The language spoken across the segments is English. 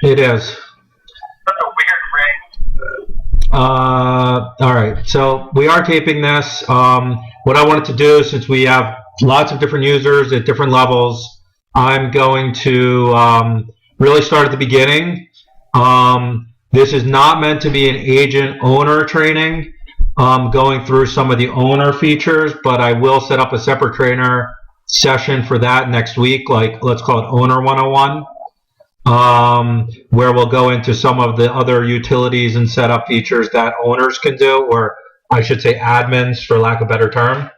It is. That's a weird ring. All right, so we are taping this. What I wanted to do, since we have lots of different users at different levels, I'm going to really start at the beginning. This is not meant to be an agent owner training, going through some of the owner features, but I will set up a separate trainer session for that next week, like let's call it Owner 101. Where we'll go into some of the other utilities and setup features that owners can do, or I should say admins for lack of a better term.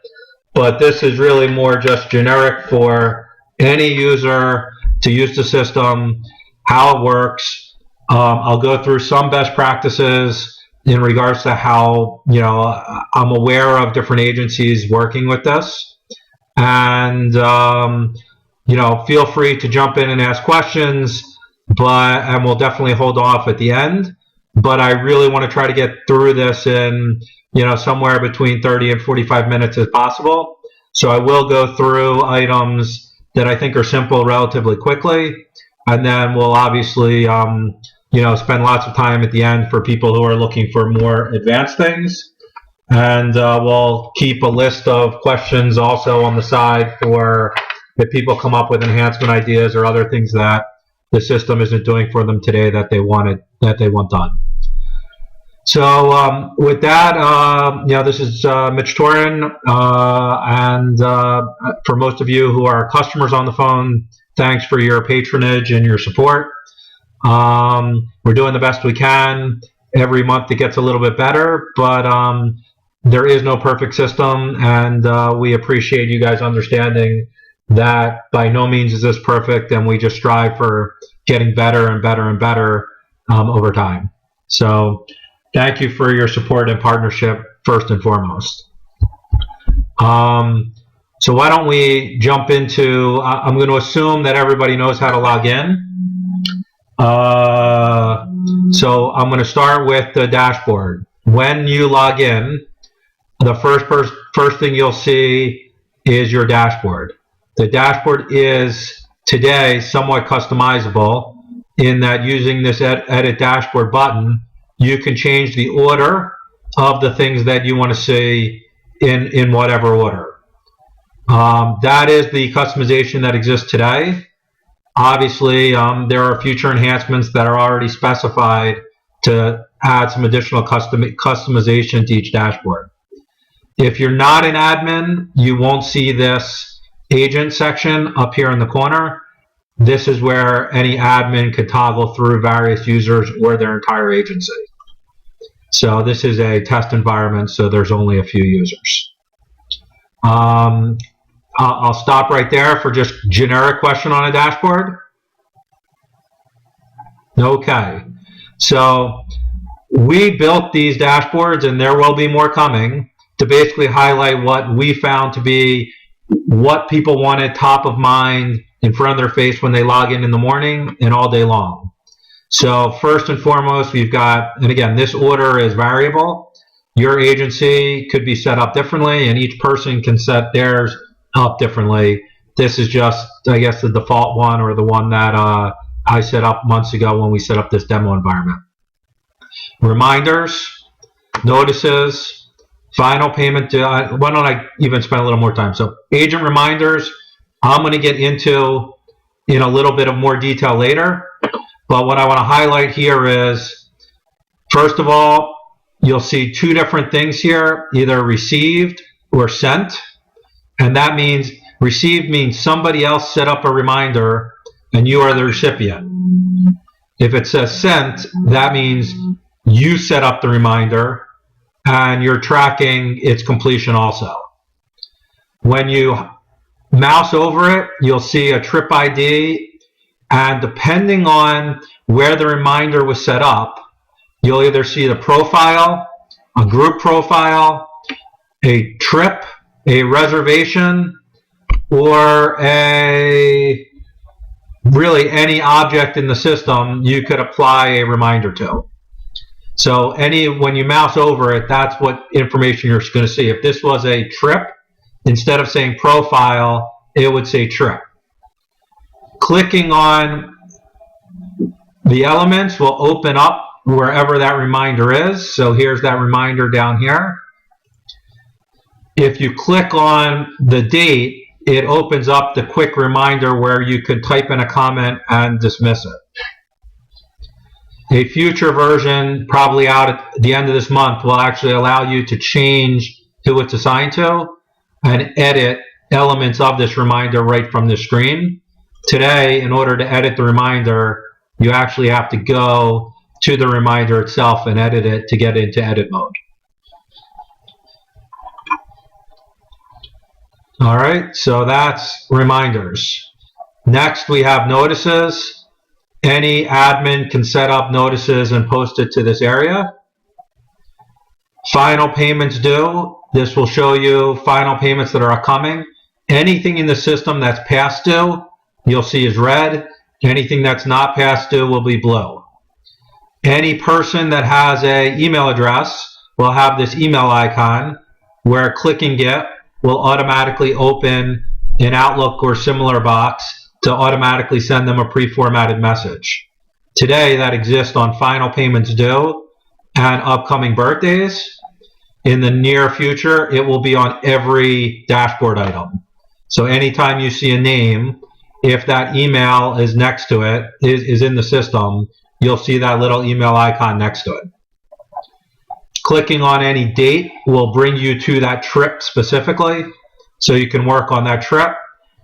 But this is really more just generic for any user to use the system, how it works. I'll go through some best practices in regards to how, I'm aware of different agencies working with this. And, feel free to jump in and ask questions. And we'll definitely hold off at the end. But I really want to try to get through this in, somewhere between 30 and 45 minutes as possible. So I will go through items that I think are simple relatively quickly. And then we'll obviously, spend lots of time at the end for people who are looking for more advanced things. And we'll keep a list of questions also on the side for if people come up with enhancement ideas or other things that the system isn't doing for them today that they want done. So with that, this is Mitch Torin, and for most of you who are customers on the phone, thanks for your patronage and your support. We're doing the best we can. Every month it gets a little bit better, but there is no perfect system, and we appreciate you guys understanding that by no means is this perfect, and we just strive for getting better and better and better over time. So thank you for your support and partnership first and foremost. So why don't we jump into, I'm going to assume that everybody knows how to log in. So I'm going to start with the dashboard. When you log in, the first thing you'll see is your dashboard. The dashboard is today somewhat customizable in that using this edit dashboard button, you can change the order of the things that you want to see in whatever order. That is the customization that exists today. Obviously, there are future enhancements that are already specified to add some additional customization to each dashboard. If you're not an admin, you won't see this agent section up here in the corner. This is where any admin could toggle through various users or their entire agency. So this is a test environment, so there's only a few users. I'll stop right there for just generic question on a dashboard. Okay, so we built these dashboards, and there will be more coming, to basically highlight what we found to be what people wanted top of mind in front of their face when they log in the morning and all day long. So first and foremost, we've got, and again, this order is variable. Your agency could be set up differently, and each person can set theirs up differently. This is just, I guess, the default one, or the one that I set up months ago when we set up this demo environment. Reminders, notices, final payment. Why don't I even spend a little more time? So agent reminders, I'm going to get into in a little bit of more detail later. But what I want to highlight here is, first of all, you'll see two different things here, either received or sent. And that means received means somebody else set up a reminder and you are the recipient. If it says sent, that means you set up the reminder and you're tracking its completion also. When you mouse over it, you'll see a trip ID, and depending on where the reminder was set up, you'll either see the profile, a group profile, a trip, a reservation, or really any object in the system you could apply a reminder to. So when you mouse over it, that's what information you're going to see. If this was a trip, instead of saying profile, it would say trip. Clicking on The elements will open up wherever that reminder is. So here's that reminder down here. If you click on the date, it opens up the quick reminder where you can type in a comment and dismiss it. A future version, probably out at the end of this month, will actually allow you to change who it's assigned to and edit elements of this reminder right from the screen. Today, in order to edit the reminder, you actually have to go to the reminder itself and edit it to get into edit mode. All right, so that's reminders. Next, we have notices. Any admin can set up notices and post it to this area. Final payments due. This will show you final payments that are coming. Anything in the system that's past due, you'll see is red. Anything that's not past due will be blue. Any person that has an email address will have this email icon where clicking Get will automatically open an Outlook or similar box to automatically send them a pre-formatted message. Today, that exists on final payments due and upcoming birthdays. In the near future, it will be on every dashboard item. So anytime you see a name, if that email is next to it, is in the system, you'll see that little email icon next to it. Clicking on any date will bring you to that trip specifically, so you can work on that trip.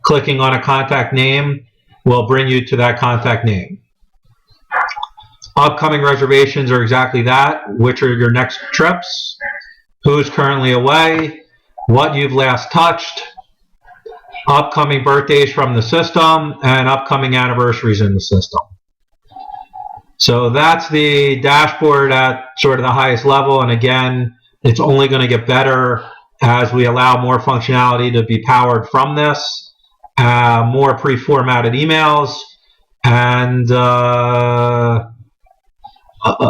Clicking on a contact name will bring you to that contact name. Upcoming reservations are exactly that. Which are your next trips? Who's currently away? What you've last touched? Upcoming birthdays from the system and upcoming anniversaries in the system. So that's the dashboard at sort of the highest level. And again, it's only going to get better as we allow more functionality to be powered from this. More pre-formatted emails, and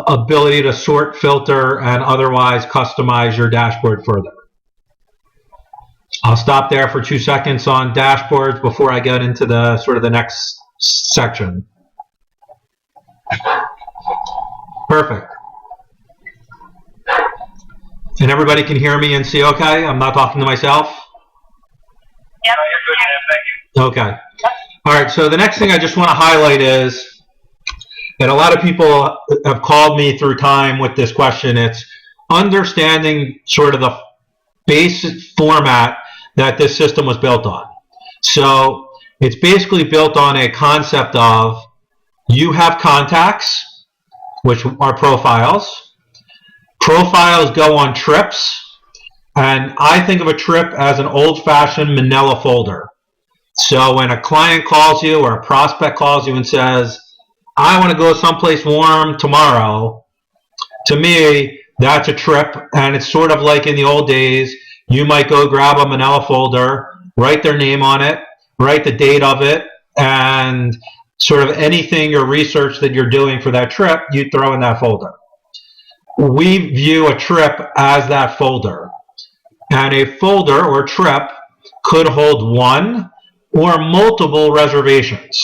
ability to sort, filter, and otherwise customize your dashboard further. I'll stop there for 2 seconds on dashboards before I get into the sort of the next section. Perfect. And everybody can hear me and see okay? I'm not talking to myself? Yep. You're good, man. Thank you. Okay. All right, so the next thing I just want to highlight is that a lot of people have called me through time with this question. It's understanding sort of the basic format that this system was built on. So it's basically built on a concept of you have contacts, which are profiles. Profiles go on trips, and I think of a trip as an old-fashioned manila folder. So when a client calls you or a prospect calls you and says, I want to go someplace warm tomorrow, to me, that's a trip, and it's sort of like in the old days, you might go grab a manila folder, write their name on it, write the date of it, and sort of anything or research that you're doing for that trip, you throw in that folder. We view a trip as that folder. And a folder or trip could hold one or multiple reservations.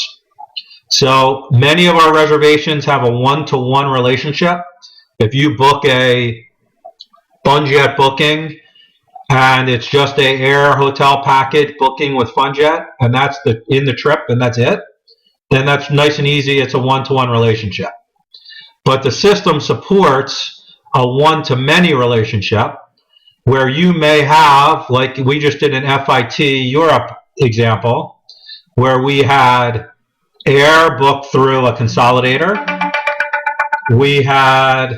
So many of our reservations have a one-to-one relationship. If you book a FunJet booking and it's just a air hotel package booking with FunJet and that's in the trip and that's it, then that's nice and easy. It's a one-to-one relationship. But the system supports a one-to-many relationship where you may have, like we just did an FIT Europe example, where we had air booked through a consolidator. We had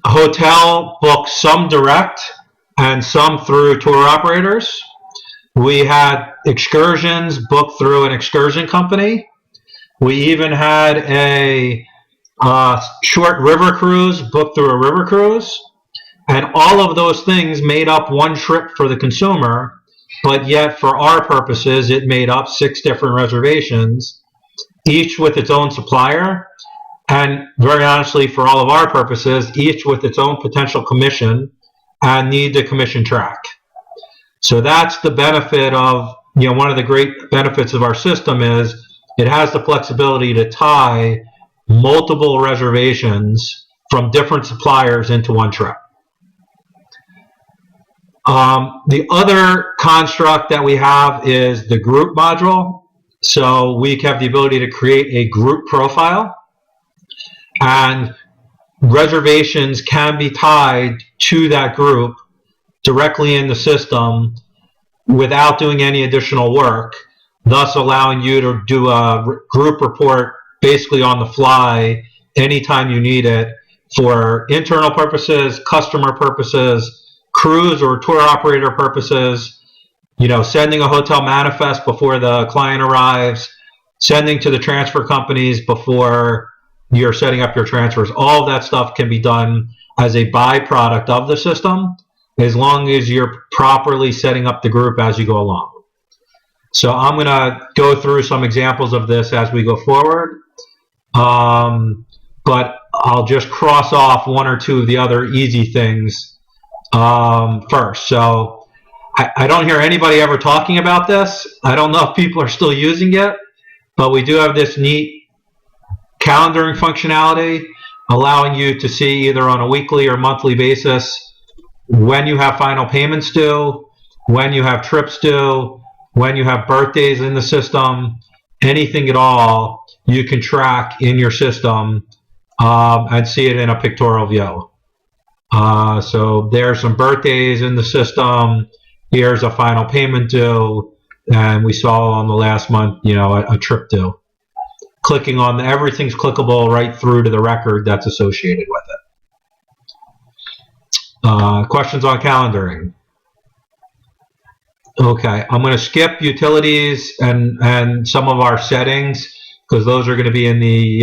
a hotel booked some direct and some through tour operators. We had excursions booked through an excursion company. We even had a short river cruise booked through a river cruise. And all of those things made up one trip for the consumer, but yet for our purposes, it made up 6 different reservations, each with its own supplier, and very honestly, for all of our purposes, each with its own potential commission and need to commission track. So that's the benefit of, one of the great benefits of our system is it has the flexibility to tie multiple reservations from different suppliers into one trip. The other construct that we have is the group module. So we have the ability to create a group profile, and reservations can be tied to that group directly in the system without doing any additional work, thus allowing you to do a group report basically on the fly anytime you need it for internal purposes, customer purposes, cruise or tour operator purposes, sending a hotel manifest before the client arrives, sending to the transfer companies before you're setting up your transfers. All of that stuff can be done as a byproduct of the system, as long as you're properly setting up the group as you go along. So I'm going to go through some examples of this as we go forward, but I'll just cross off one or two of the other easy things first. So I don't hear anybody ever talking about this. I don't know if people are still using it, but we do have this neat calendaring functionality allowing you to see either on a weekly or monthly basis when you have final payments due, when you have trips due, when you have birthdays in the system, anything at all you can track in your system and see it in a pictorial view. So there's some birthdays in the system. Here's a final payment due, and we saw on the last month, a trip due. Clicking on everything's clickable right through to the record that's associated with it. Questions on calendaring? Okay, I'm going to skip utilities and some of our settings because those are going to be in the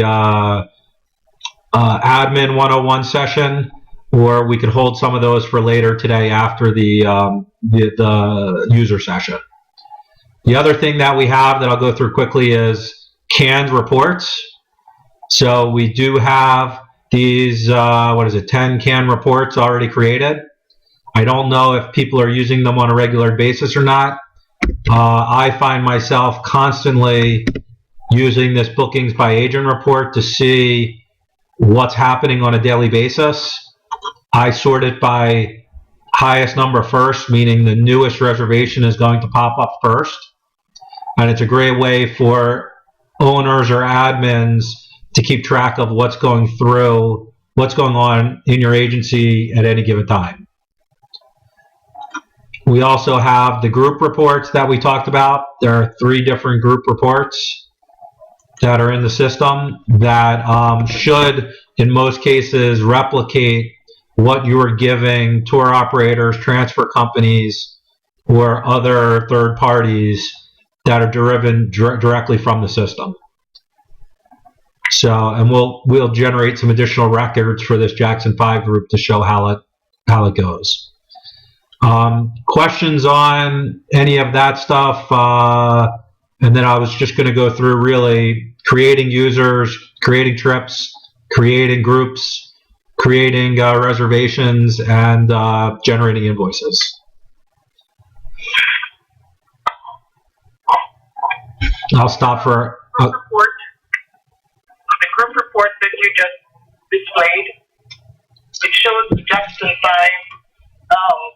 admin 101 session, or we could hold some of those for later today after the user session. The other thing that we have that I'll go through quickly is canned reports. So we do have these 10 canned reports already created. I don't know if people are using them on a regular basis or not. I find myself constantly using this bookings by agent report to see what's happening on a daily basis. I sort it by highest number first, meaning the newest reservation is going to pop up first. And it's a great way for owners or admins to keep track of what's going on in your agency at any given time. We also have the group reports that we talked about. There are 3 different group reports that are in the system that should, in most cases, replicate what you are giving tour operators, transfer companies, or other third parties that are driven directly from the system. So, and we'll generate some additional records for this Jackson 5 group to show how it goes. Questions on any of that stuff? And then I was just going to go through really creating users, creating trips, creating groups, creating reservations, and generating invoices. I'll stop for the group report that you just displayed. It shows the Jackson 5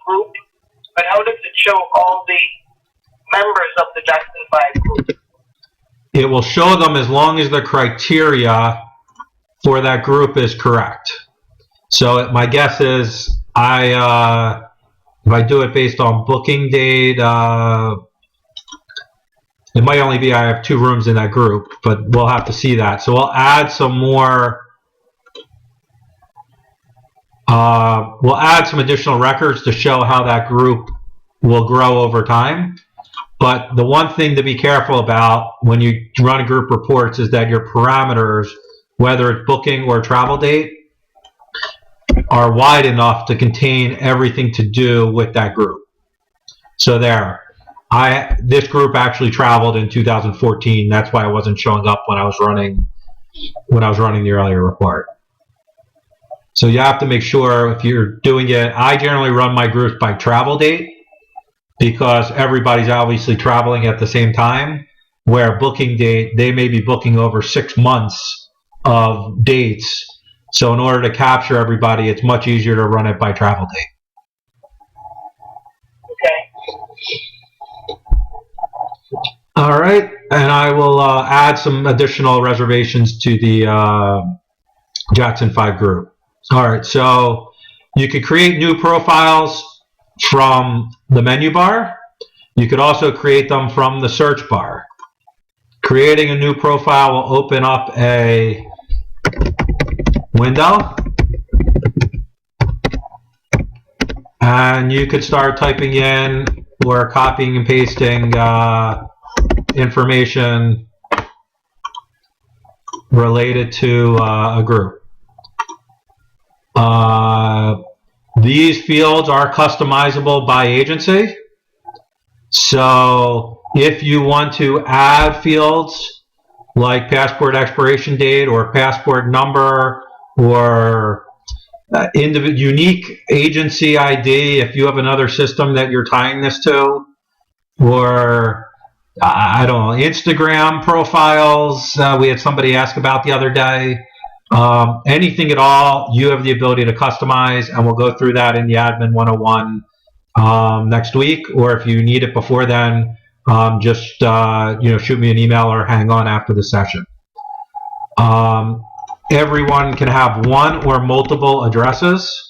group, but how does it show all the members of the Jackson 5 group? It will show them as long as the criteria for that group is correct. So my guess is if I do it based on booking date, it might only be I have 2 rooms in that group, but we'll have to see that. So we'll add some more. We'll add some additional records to show how that group will grow over time. But the one thing to be careful about when you run group reports is that your parameters, whether it's booking or travel date, are wide enough to contain everything to do with that group. So this group actually traveled in 2014. That's why it wasn't showing up when I was running the earlier report. So you have to make sure if you're doing it. I generally run my groups by travel date because everybody's obviously traveling at the same time. Where booking date, they may be booking over 6 months of dates. So in order to capture everybody, it's much easier to run it by travel date. Okay. All right, and I will add some additional reservations to the Jackson 5 group. All right, so you could create new profiles from the menu bar. You could also create them from the search bar. Creating a new profile will open up a window, and you could start typing in or copying and pasting information related to a group. These fields are customizable by agency. So if you want to add fields like passport expiration date or passport number or unique agency ID, if you have another system that you're tying this to, or I don't know, Instagram profiles, we had somebody ask about the other day. Anything at all, you have the ability to customize, and we'll go through that in the Admin 101 next week. Or if you need it before then, just shoot me an email or hang on after the session. Everyone can have one or multiple addresses.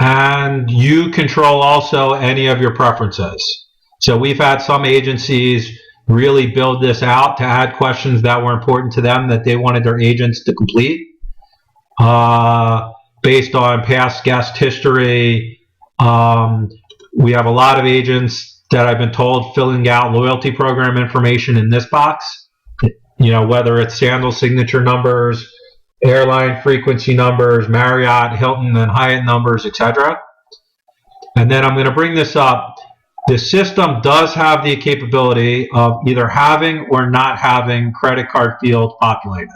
And you control also any of your preferences. So we've had some agencies really build this out to add questions that were important to them that they wanted their agents to complete based on past guest history. We have a lot of agents that I've been told filling out loyalty program information in this box, whether it's Sandal signature numbers, airline frequency numbers, Marriott, Hilton, and Hyatt numbers, etc. And then I'm going to bring this up. The system does have the capability of either having or not having credit card fields populated.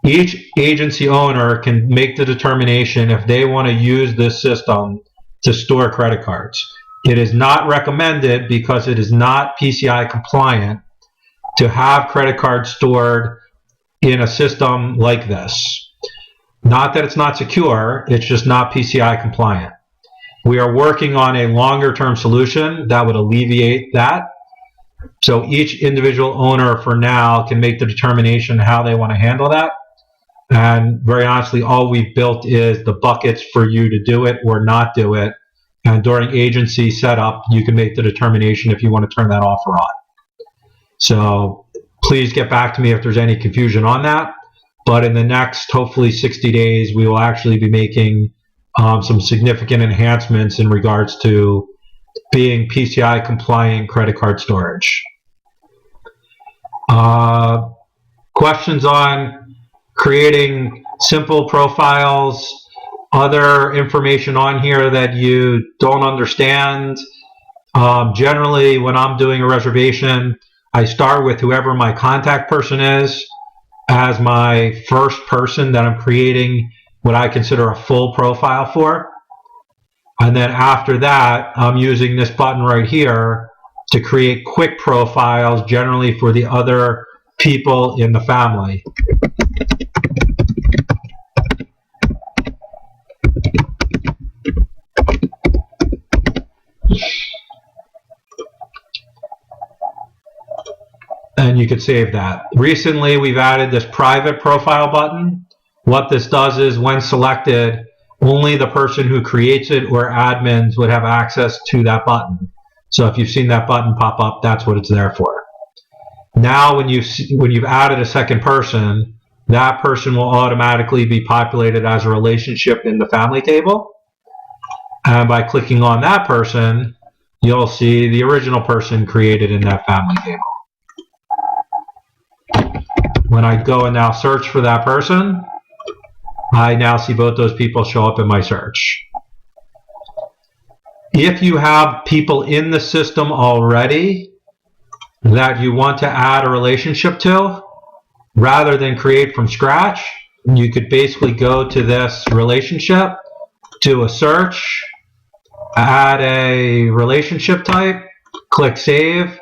Each agency owner can make the determination if they want to use this system to store credit cards. It is not recommended because it is not PCI compliant to have credit cards stored in a system like this. Not that it's not secure, it's just not PCI compliant. We are working on a longer term solution that would alleviate that. So each individual owner for now can make the determination how they want to handle that. And very honestly, all we've built is the buckets for you to do it or not do it. And during agency setup, you can make the determination if you want to turn that off or on. So please get back to me if there's any confusion on that. But in the next, hopefully 60 days, we will actually be making some significant enhancements in regards to being PCI compliant credit card storage. Questions on creating simple profiles, other information on here that you don't understand. Generally, when I'm doing a reservation, I start with whoever my contact person is as my first person that I'm creating what I consider a full profile for. And then after that, I'm using this button right here to create quick profiles, generally for the other people in the family. And you could save that. Recently, we've added this private profile button. What this does is when selected, only the person who creates it or admins would have access to that button. So if you've seen that button pop up, that's what it's there for. Now, when you've added a second person, that person will automatically be populated as a relationship in the family table. And by clicking on that person, you'll see the original person created in that family table. When I go and now search for that person, I now see both those people show up in my search. If you have people in the system already that you want to add a relationship to, rather than create from scratch, you could basically go to this relationship, do a search, add a relationship type, click save,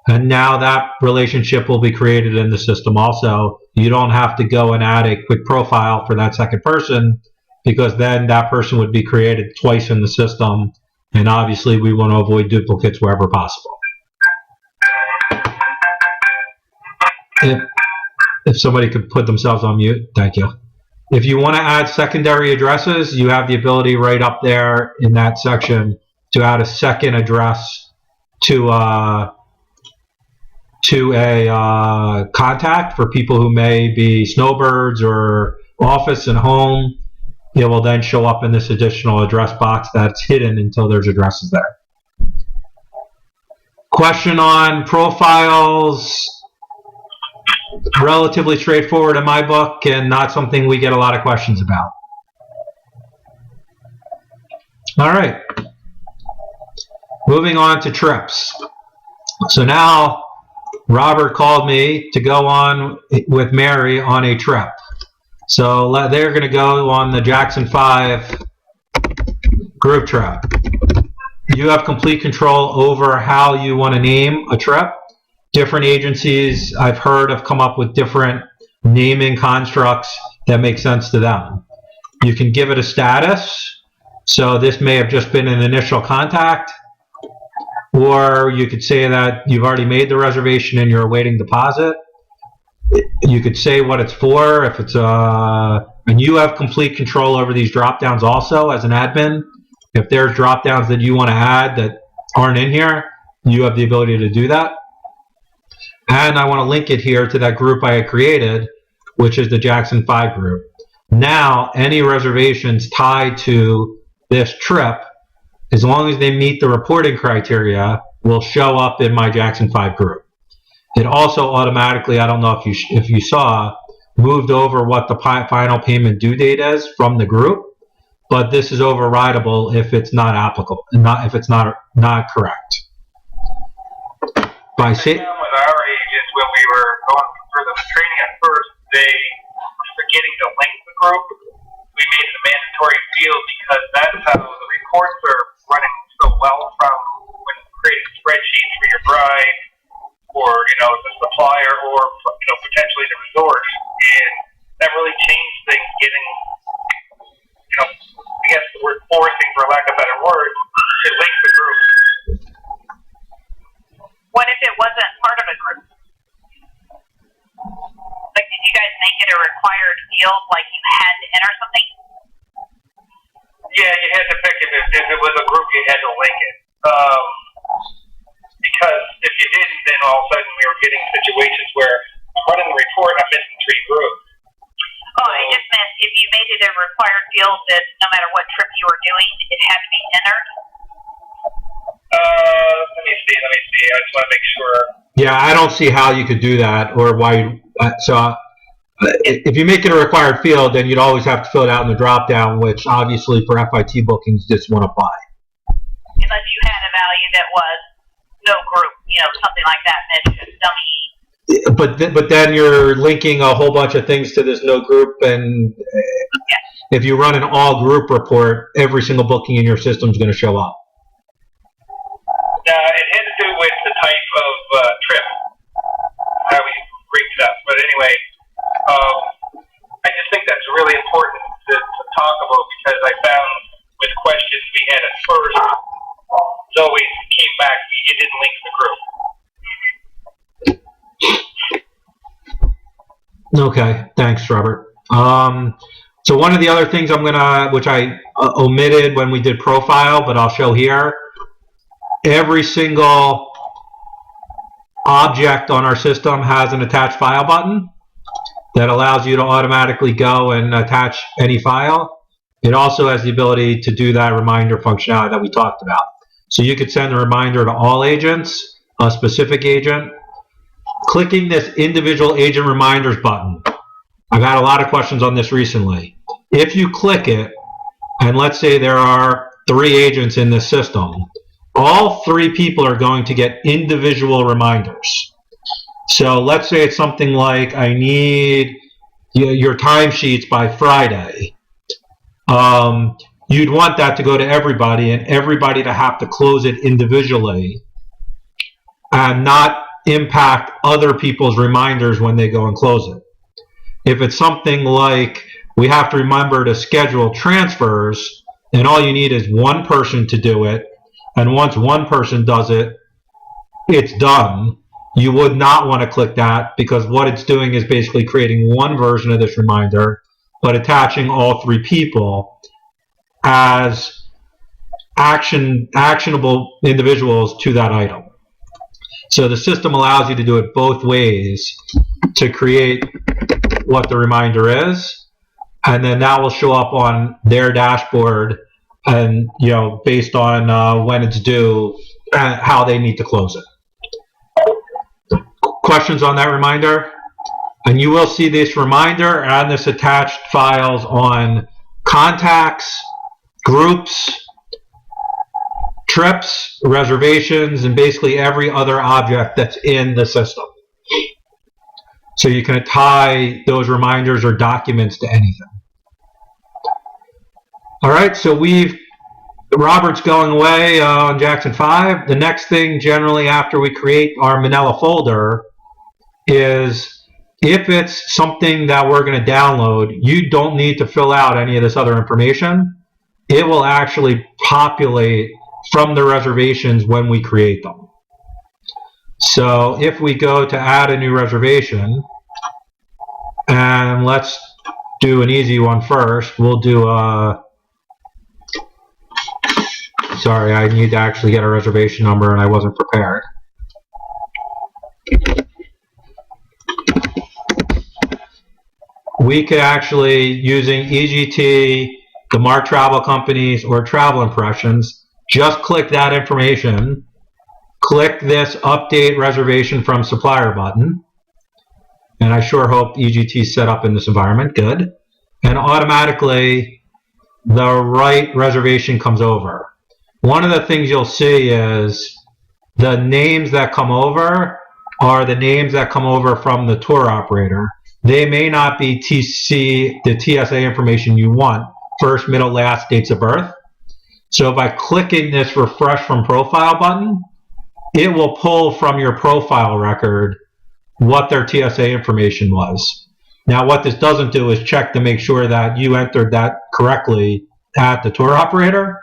and now that relationship will be created in the system also. You don't have to go and add a quick profile for that second person, because then that person would be created twice in the system, and obviously we want to avoid duplicates wherever possible. If somebody could put themselves on mute, thank you. If you want to add secondary addresses, you have the ability right up there in that section to add a second address to a contact for people who may be snowbirds or office and home. It will then show up in this additional address box that's hidden until there's addresses there. Question on profiles. Relatively straightforward in my book and not something we get a lot of questions about. All right. Moving on to trips. So now Robert called me to go on with Mary on a trip. So they're going to go on the Jackson 5 group trip. You have complete control over how you want to name a trip. Different agencies I've heard have come up with different naming constructs that make sense to them. You can give it a status. So this may have just been an initial contact. Or you could say that you've already made the reservation and you're awaiting deposit. You could say what it's for, if it's and you have complete control over these drop downs also as an admin. If there's drop downs that you want to add that aren't in here, you have the ability to do that. And I want to link it here to that group I had created, which is the Jackson 5 group. Now, any reservations tied to this trip, as long as they meet the reporting criteria, will show up in my Jackson 5 group. It also automatically, I don't know if you saw, moved over what the final payment due date is from the group, but this is overridable if it's not applicable, if it's not correct. By with our agents, when we were going through the training at first, they were forgetting to link the group. We made it a mandatory field because that's how the reports are running so well from when creating spreadsheets for your bride, or the supplier, or potentially the resort, and that really changed things. Getting I guess the word forcing, for lack of a better word, to link the group. What if it wasn't part of a group? Like, did you guys make it a required field, like you had to enter something? Yeah, you had to pick it. If it was a group, you had to link it. Because if you didn't, then all of a sudden we were getting situations where I'm running the report, I'm missing 3 groups. Oh, I just meant if you made it a required field that no matter what trip you were doing, it had to be entered. Let me see. I just want to make sure. Yeah, I don't see how you could do that, or why. If you make it a required field, then you'd always have to fill it out in the drop down, which obviously for FIT bookings just won't apply. Unless you had a value that was no group, something like that, and it's just dummy. But then you're linking a whole bunch of things to this no group, and if you run an all group report, every single booking in your system is going to show up. It had to do with the type of trip, how we rigged it up. But anyway, I just think that's really important to talk about, because I found with questions we had at first, it's always came back, you didn't link the group. Okay, thanks, Robert. So one of the other things which I omitted when we did profile, but I'll show here, every single object on our system has an attach file button that allows you to automatically go and attach any file. It also has the ability to do that reminder functionality that we talked about. So you could send a reminder to all agents, a specific agent. Clicking this individual agent reminders button. I've had a lot of questions on this recently. If you click it, and let's say there are 3 agents in this system, all 3 people are going to get individual reminders. So let's say it's something like, I need your timesheets by Friday. you'd want that to go to everybody and everybody to have to close it individually and not impact other people's reminders when they go and close it. If it's something like we have to remember to schedule transfers, and all you need is one person to do it, and once one person does it, it's done. You would not want to click that, because what it's doing is basically creating one version of this reminder, but attaching all three people as actionable individuals to that item. So the system allows you to do it both ways to create what the reminder is, and then that will show up on their dashboard, and based on when it's due, how they need to close it. Questions on that reminder? And you will see this reminder and this attached files on contacts, groups, trips, reservations, and basically every other object that's in the system. So you can tie those reminders or documents to anything. All right, so Robert's going away on Jackson 5. The next thing generally after we create our Manila folder is, if it's something that we're going to download, you don't need to fill out any of this other information. It will actually populate from the reservations when we create them. So if we go to add a new reservation, and let's do an easy one first. We'll do sorry, I need to actually get a reservation number and I wasn't prepared. We could actually, using EGT, the Mark Travel Companies, or Travel Impressions, just click that information, click this Update Reservation from Supplier button, and I sure hope EGT is set up in this environment, good, and automatically the right reservation comes over. One of the things you'll see is the names that come over are the names that come over from the tour operator. They may not be the TSA information you want, first, middle, last, dates of birth. So by clicking this Refresh from Profile button, it will pull from your profile record what their TSA information was. Now, what this doesn't do is check to make sure that you entered that correctly at the tour operator.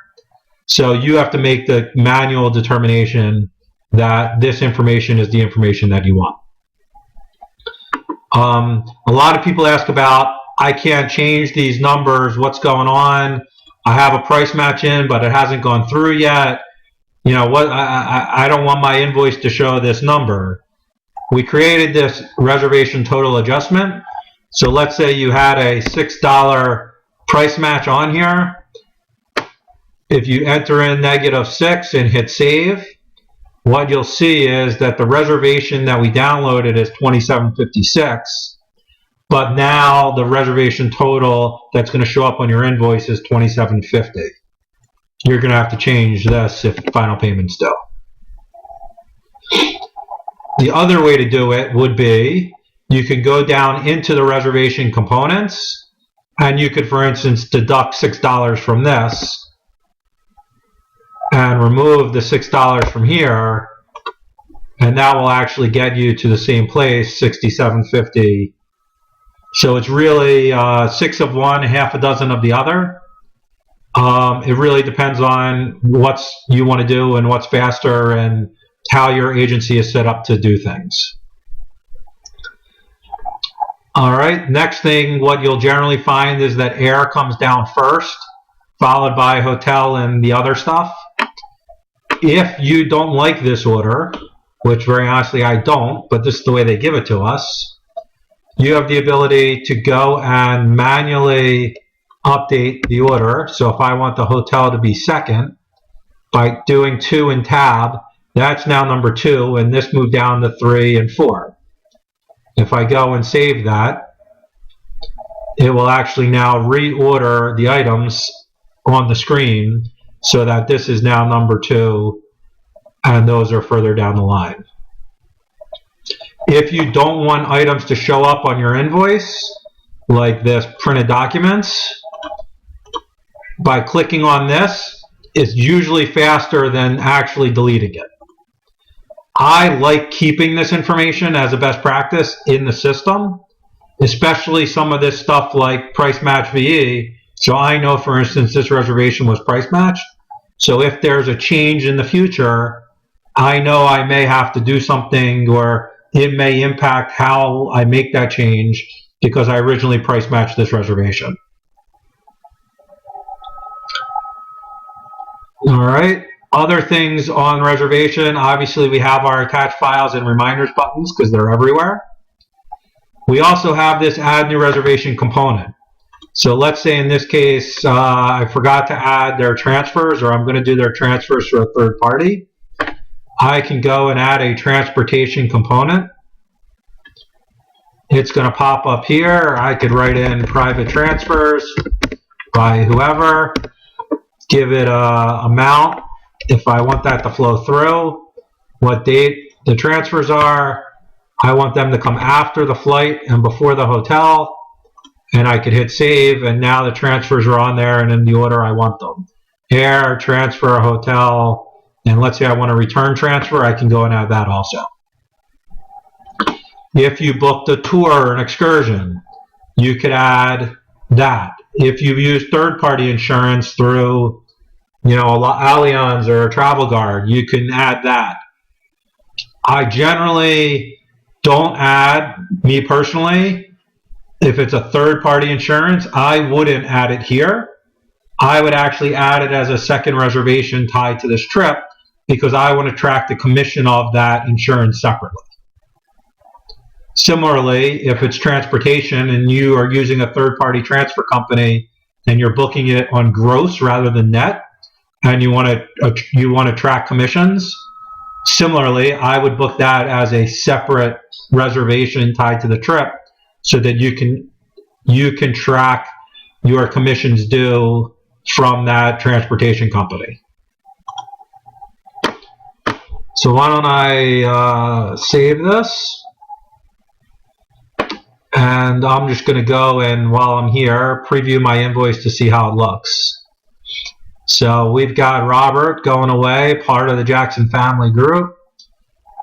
So you have to make the manual determination that this information is the information that you want. A lot of people ask about, I can't change these numbers, what's going on? I have a price match in, but it hasn't gone through yet. I don't want my invoice to show this number. We created this reservation total adjustment. So let's say you had a $6 price match on here. If you enter in -6 and hit save, what you'll see is that the reservation that we downloaded is $27.56, but now the reservation total that's going to show up on your invoice is $27.50. You're going to have to change this if final payment's due. The other way to do it would be, you could go down into the reservation components, and you could, for instance, deduct $6 from this, and remove the $6 from here, and that will actually get you to the same place, $67.50. So it's really 6 of one, half a dozen of the other. It really depends on what you want to do and what's faster and how your agency is set up to do things. All right, next thing, what you'll generally find is that air comes down first, followed by hotel and the other stuff. If you don't like this order, which very honestly I don't, but this is the way they give it to us, you have the ability to go and manually update the order. So if I want the hotel to be second, by doing 2 in tab, that's now number 2, and this moved down to 3 and 4. If I go and save that, it will actually now reorder the items on the screen so that this is now number 2 and those are further down the line. If you don't want items to show up on your invoice, like this printed documents, by clicking on this, it's usually faster than actually deleting it. I like keeping this information as a best practice in the system, especially some of this stuff like price match VE. So I know, for instance, this reservation was price matched. So if there's a change in the future, I know I may have to do something, or it may impact how I make that change because I originally price matched this reservation. All right. Other things on reservation, obviously we have our attached files and reminders buttons because they're everywhere. We also have this add new reservation component. So let's say in this case, I forgot to add their transfers, or I'm going to do their transfers for a third party. I can go and add a transportation component. It's going to pop up here. I could write in private transfers by whoever, give it a amount if I want that to flow through, what date the transfers are. I want them to come after the flight and before the hotel, and I could hit save, and now the transfers are on there and in the order I want them. Air, transfer, hotel, and let's say I want a return transfer, I can go and add that also. If you booked a tour or an excursion, you could add that. If you've used third-party insurance through, you know, Allianz or Travel Guard, you can add that. I generally don't add, me personally, if it's a third-party insurance, I wouldn't add it here. I would actually add it as a second reservation tied to this trip because I want to track the commission of that insurance separately. Similarly, if it's transportation and you are using a third-party transfer company and you're booking it on gross rather than net, and you want to track commissions, similarly, I would book that as a separate reservation tied to the trip, so that you can track your commissions due from that transportation company. So why don't I save this? And I'm just going to go and, while I'm here, preview my invoice to see how it looks. So we've got Robert going away, part of the Jackson family group.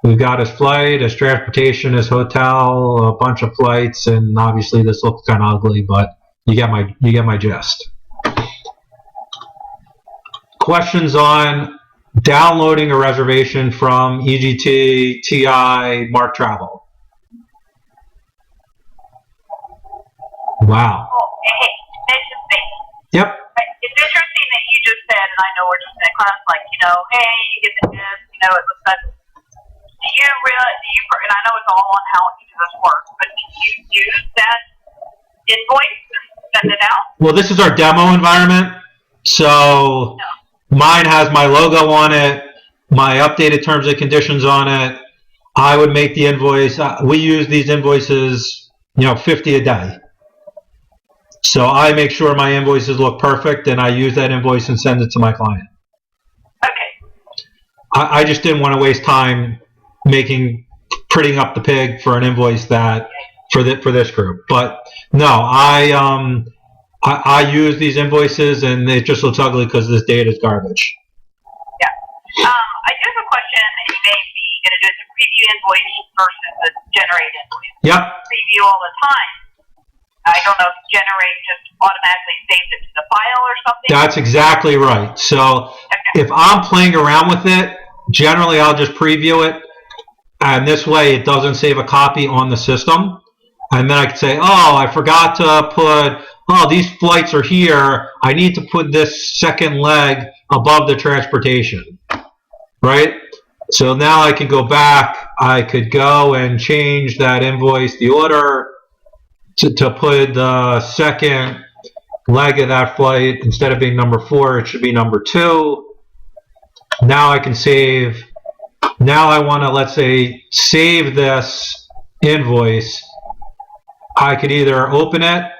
We've got his flight, his transportation, his hotel, a bunch of flights, and obviously this looks kind of ugly, but you get my gist. Questions on downloading a reservation from EGT, TI, Mark Travel? Wow. Hey, this is me. Yep. It's interesting that you just said, and I know we're just in a class, like, you know, hey, you get the gist, you know, it looks good. Do you realize, and I know it's all on how each of us work, but do you use that invoice and send it out? Well, this is our demo environment, so mine has my logo on it, my updated terms and conditions on it. I would make the invoice. We use these invoices, you know, 50 a day. So I make sure my invoices look perfect, and I use that invoice and send it to my client. Okay. I just didn't want to waste time printing up the pig for an invoice that for this group. But no, I use these invoices, and it just looks ugly because this data is garbage. Yeah. I do have a question, and you may be going to do the preview invoice versus the generate invoice. Yep. Preview all the time. I don't know if generate just automatically saves it to the file or something. That's exactly right. So if I'm playing around with it, generally I'll just preview it, and this way it doesn't save a copy on the system. And then I can say, oh, I forgot to put, oh, these flights are here. I need to put this second leg above the transportation, right? So now I can go back. I could go and change that invoice, the order, to put the second leg of that flight, instead of being number 4, it should be number 2. Now I can save. Now I want to, let's say, save this invoice. I could either open it,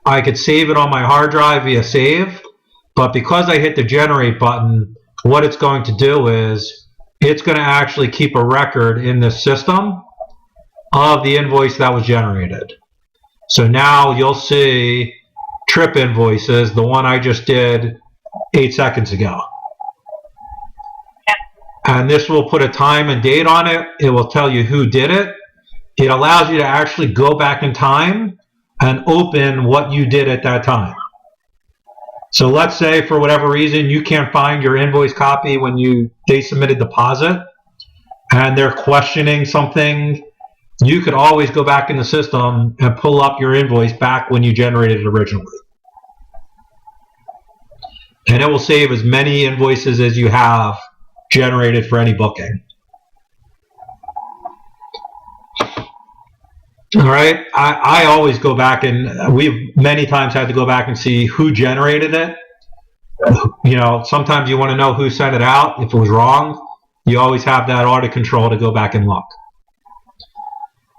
I could save it on my hard drive via save, but because I hit the generate button, what it's going to do is it's going to actually keep a record in the system of the invoice that was generated. So now you'll see trip invoices, the one I just did 8 seconds ago. And this will put a time and date on it. It will tell you who did it. It allows you to actually go back in time and open what you did at that time. So let's say for whatever reason you can't find your invoice copy when they submitted deposit and they're questioning something, you could always go back in the system and pull up your invoice back when you generated it originally. And it will save as many invoices as you have generated for any booking. All right, I always go back, and we've many times had to go back and see who generated it. You know, sometimes you want to know who sent it out. If it was wrong, you always have that audit control to go back and look.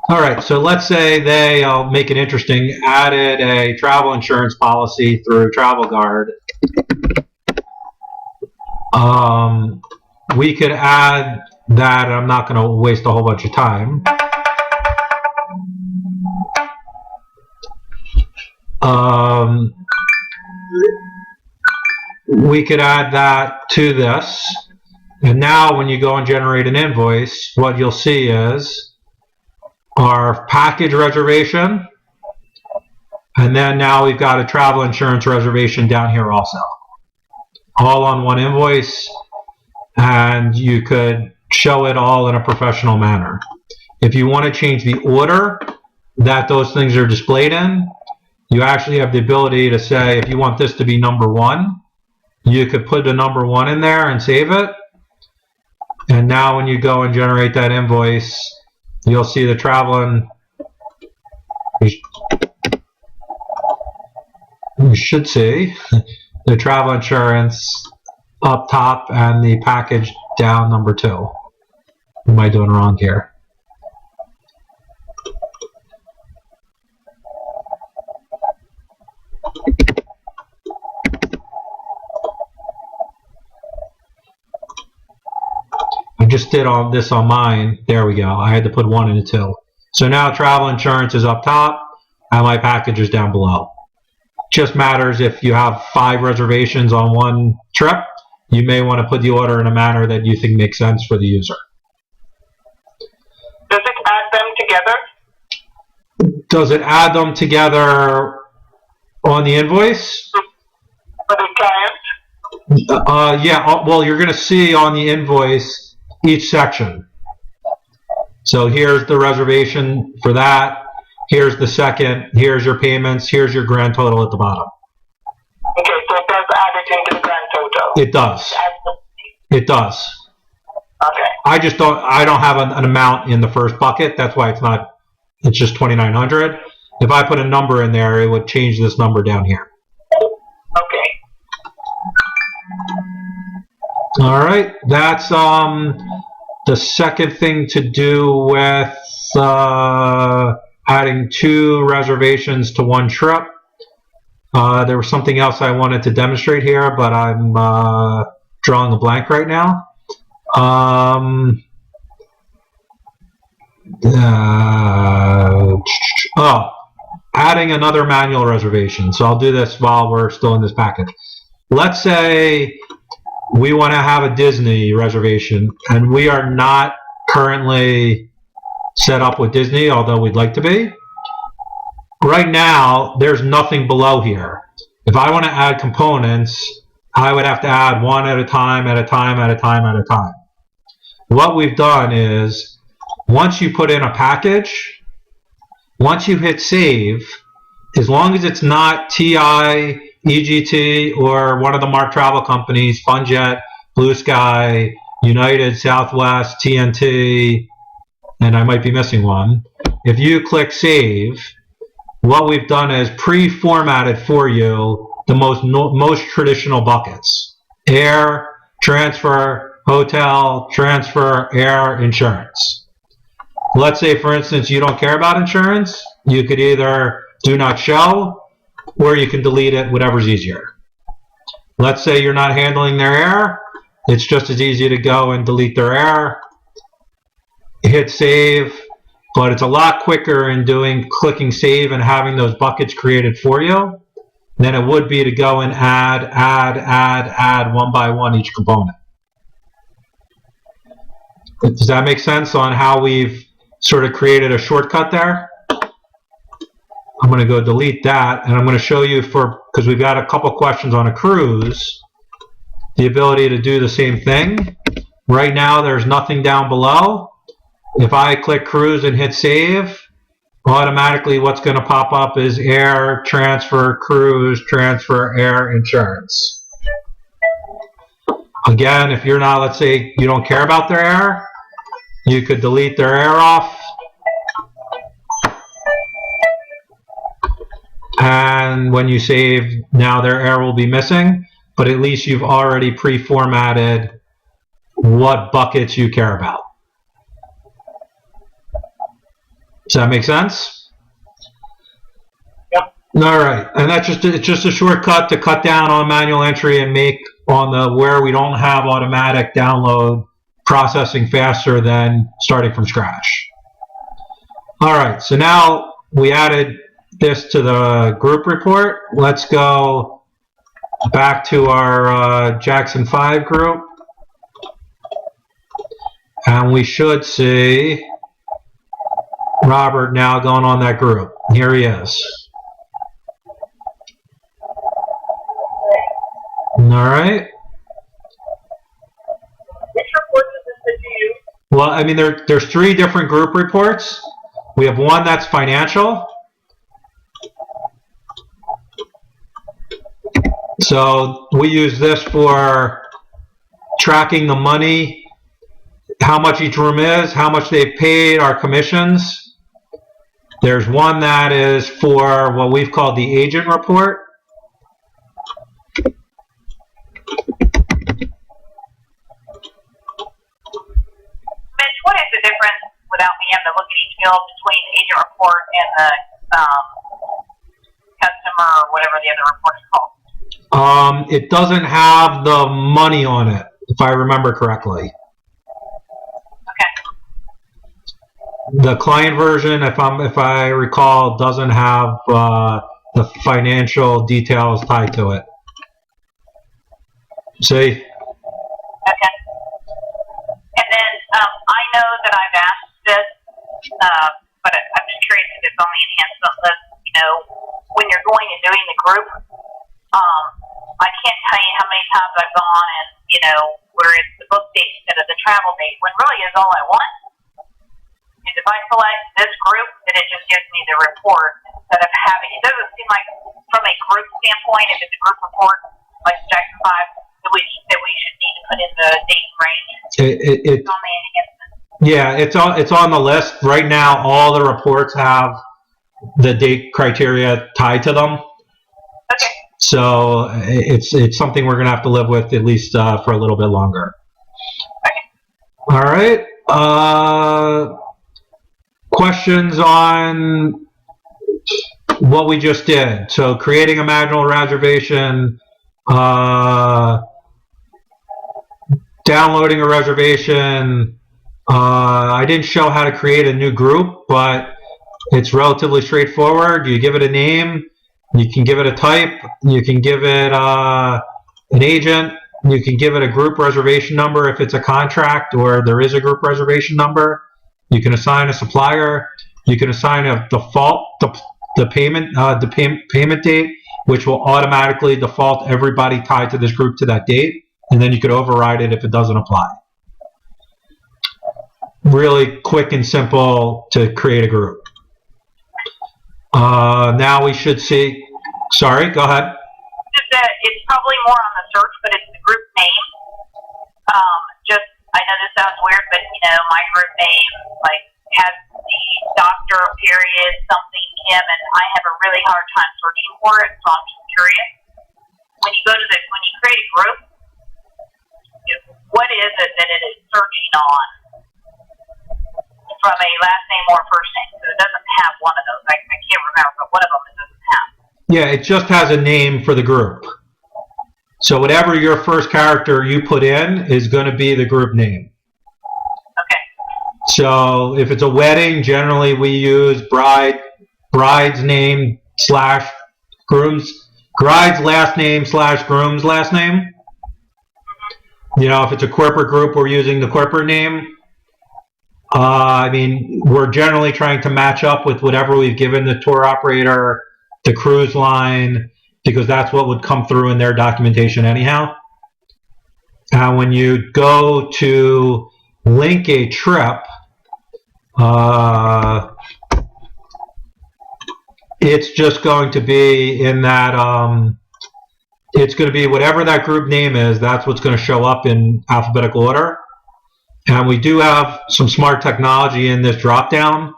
All right, so let's say they, I'll make it interesting, added a travel insurance policy through Travel Guard. We could add that. I'm not going to waste a whole bunch of time. We could add that to this. And now when you go and generate an invoice, what you'll see is our package reservation. And then now we've got a travel insurance reservation down here also. All on one invoice. And you could show it all in a professional manner. If you want to change the order that those things are displayed in, you actually have the ability to say, if you want this to be number 1, you could put the number 1 in there and save it. And now when you go and generate that invoice, you'll see the travel, you should see the travel insurance up top and the package down number 2. What am I doing wrong here? I just did all this on mine. There we go. I had to put 1 and a 2. So now travel insurance is up top and my package is down below. Just matters if you have 5 reservations on one trip, you may want to put the order in a manner that you think makes sense for the user. Does it add them together? Does it add them together on the invoice? For the client? Yeah, well, you're going to see on the invoice each section. So here's the reservation for that. Here's the second. Here's your payments. Here's your grand total at the bottom. Okay, so it does add it into the grand total. It does. It does. Okay. I don't have an amount in the first bucket. That's why it's just 2,900. If I put a number in there, it would change this number down here. Okay. All right. That's the second thing to do with adding 2 reservations to one trip. There was something else I wanted to demonstrate here, but I'm drawing a blank right now. Adding another manual reservation. So I'll do this while we're still in this package. Let's say we want to have a Disney reservation, and we are not currently set up with Disney, although we'd like to be. Right now, there's nothing below here. If I want to add components, I would have to add 1 at a time, at a time, at a time, at a time. What we've done is, once you put in a package, once you hit save, as long as it's not TI, EGT, or one of the marked travel companies, FunJet, Blue Sky, United, Southwest, TNT, and I might be missing one. If you click save, what we've done is pre-formatted for you the most traditional buckets: air, transfer, hotel, transfer, air, insurance. Let's say, for instance, you don't care about insurance. You could either do not show, or you can delete it, whatever's easier. Let's say you're not handling their air. It's just as easy to go and delete their air. Hit save, but it's a lot quicker in clicking save and having those buckets created for you than it would be to go and add one by one each component. Does that make sense on how we've sort of created a shortcut there? I'm going to go delete that, and I'm going to show you, because we've got a couple questions on a cruise, the ability to do the same thing. Right now there's nothing down below. If I click cruise and hit save, automatically what's going to pop up is air, transfer, cruise, transfer, air, insurance. Again, if you're not, let's say you don't care about their air, you could delete their air off. And when you save, now their air will be missing, but at least you've already pre-formatted what buckets you care about. Does that make sense? Yep. All right, and it's just a shortcut to cut down on manual entry and make on the where we don't have automatic download processing faster than starting from scratch. All right, so now we added this to the group report. Let's go back to our Jackson 5 group, and we should see Robert now going on that group. Here he is. All right. Which report is this that you use? Well, I mean, there's 3 different group reports. We have one that's financial. So we use this for tracking the money, how much each room is, how much they've paid, our commissions. There's one that is for what we've called the agent report. Mitch, what is the difference, without me having to look at each field, between the agent report and the customer or whatever the other report is called? It doesn't have the money on it, if I remember correctly. Okay. The client version, if I recall, doesn't have the financial details tied to it. See? Okay. And then I know that I've asked this, but I'm just curious if it's on the enhancement list. You know, when you're going and doing the group, I can't tell you how many times I've gone and, you know, where it's the book date instead of the travel date, when really is all I want is if I select this group, then it just gives me the report instead of having, it doesn't seem like from a group standpoint, if it's a group report like Jackson 5, that we should need to put in the date and range. It's on the enhancement. Yeah, it's on the list. Right now, all the reports have the date criteria tied to them. Okay. So it's something we're going to have to live with at least for a little bit longer. Okay. All right. Questions on what we just did. So creating a manual reservation, downloading a reservation. I didn't show how to create a new group, but it's relatively straightforward. You give it a name. You can give it a type, you can give it an agent, you can give it a group reservation number if it's a contract or there is a group reservation number. You can assign a supplier, you can assign a default, the payment date, which will automatically default everybody tied to this group to that date, and then you could override it if it doesn't apply. Really quick and simple to create a group. Now we should see, sorry, go ahead. Just that it's probably more on the search, but it's the group name. I know this sounds weird, but you know, my group name like has the doctor period something Kim, and I have a really hard time searching for it, so I'm just curious. When you create a group, what is it that it is searching on from a last name or first name? So it doesn't have one of those. I can't remember, but one of them it doesn't have. Yeah, it just has a name for the group. So whatever your first character you put in is going to be the group name. Okay. So if it's a wedding, generally we use bride's name / groom's Gride's last name / groom's last name. You know, if it's a corporate group, we're using the corporate name. I mean, we're generally trying to match up with whatever we've given the tour operator, the cruise line, because that's what would come through in their documentation anyhow. And when you go to link a trip, it's just going to be in that, it's going to be whatever that group name is, that's what's going to show up in alphabetical order. And we do have some smart technology in this drop-down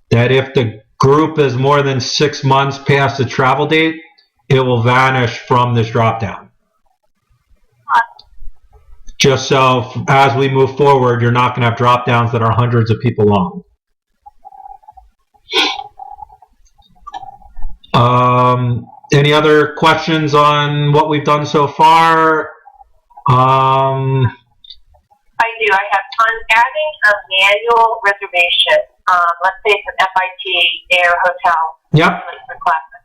that if the group is more than 6 months past the travel date, it will vanish from this drop-down. Just so as we move forward, you're not going to have drop-downs that are hundreds of people long. Any other questions on what we've done so far? I do. I have on adding a manual reservation. Let's say it's an FIT air hotel. Yep. For classes.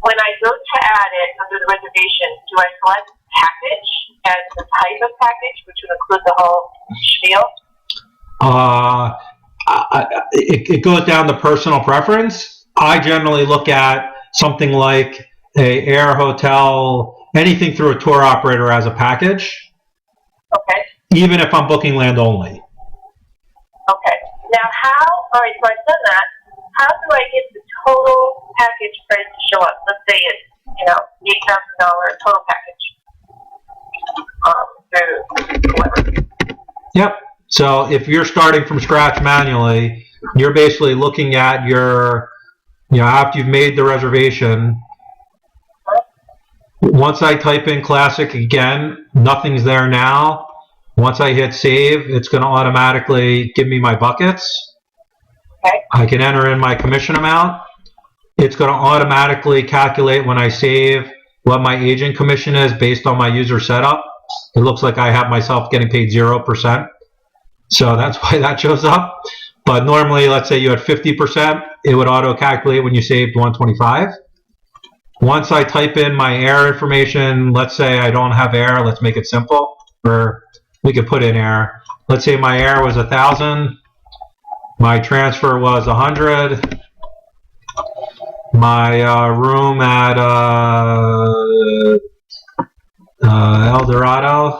When I go to add it under the reservation, do I select package as the type of package, which would include the whole spiel? It goes down to personal preference. I generally look at something like a air hotel, anything through a tour operator as a package. Okay. Even if I'm booking land only. Okay. Now all right, so I've done that. How do I get the total package price to show up? Let's say it's, $8,000 total package. Through whoever. Yep. So if you're starting from scratch manually, you're basically looking at your, after you've made the reservation, once I type in classic again, nothing's there now. Once I hit save, it's going to automatically give me my buckets. Okay. I can enter in my commission amount. It's going to automatically calculate when I save what my agent commission is based on my user setup. It looks like I have myself getting paid 0%. So that's why that shows up. But normally, let's say you had 50%, it would auto-calculate when you saved 125. Once I type in my air information, let's say I don't have air, let's make it simple. Or we could put in air. Let's say my air was 1,000. My transfer was 100. My room at El Dorado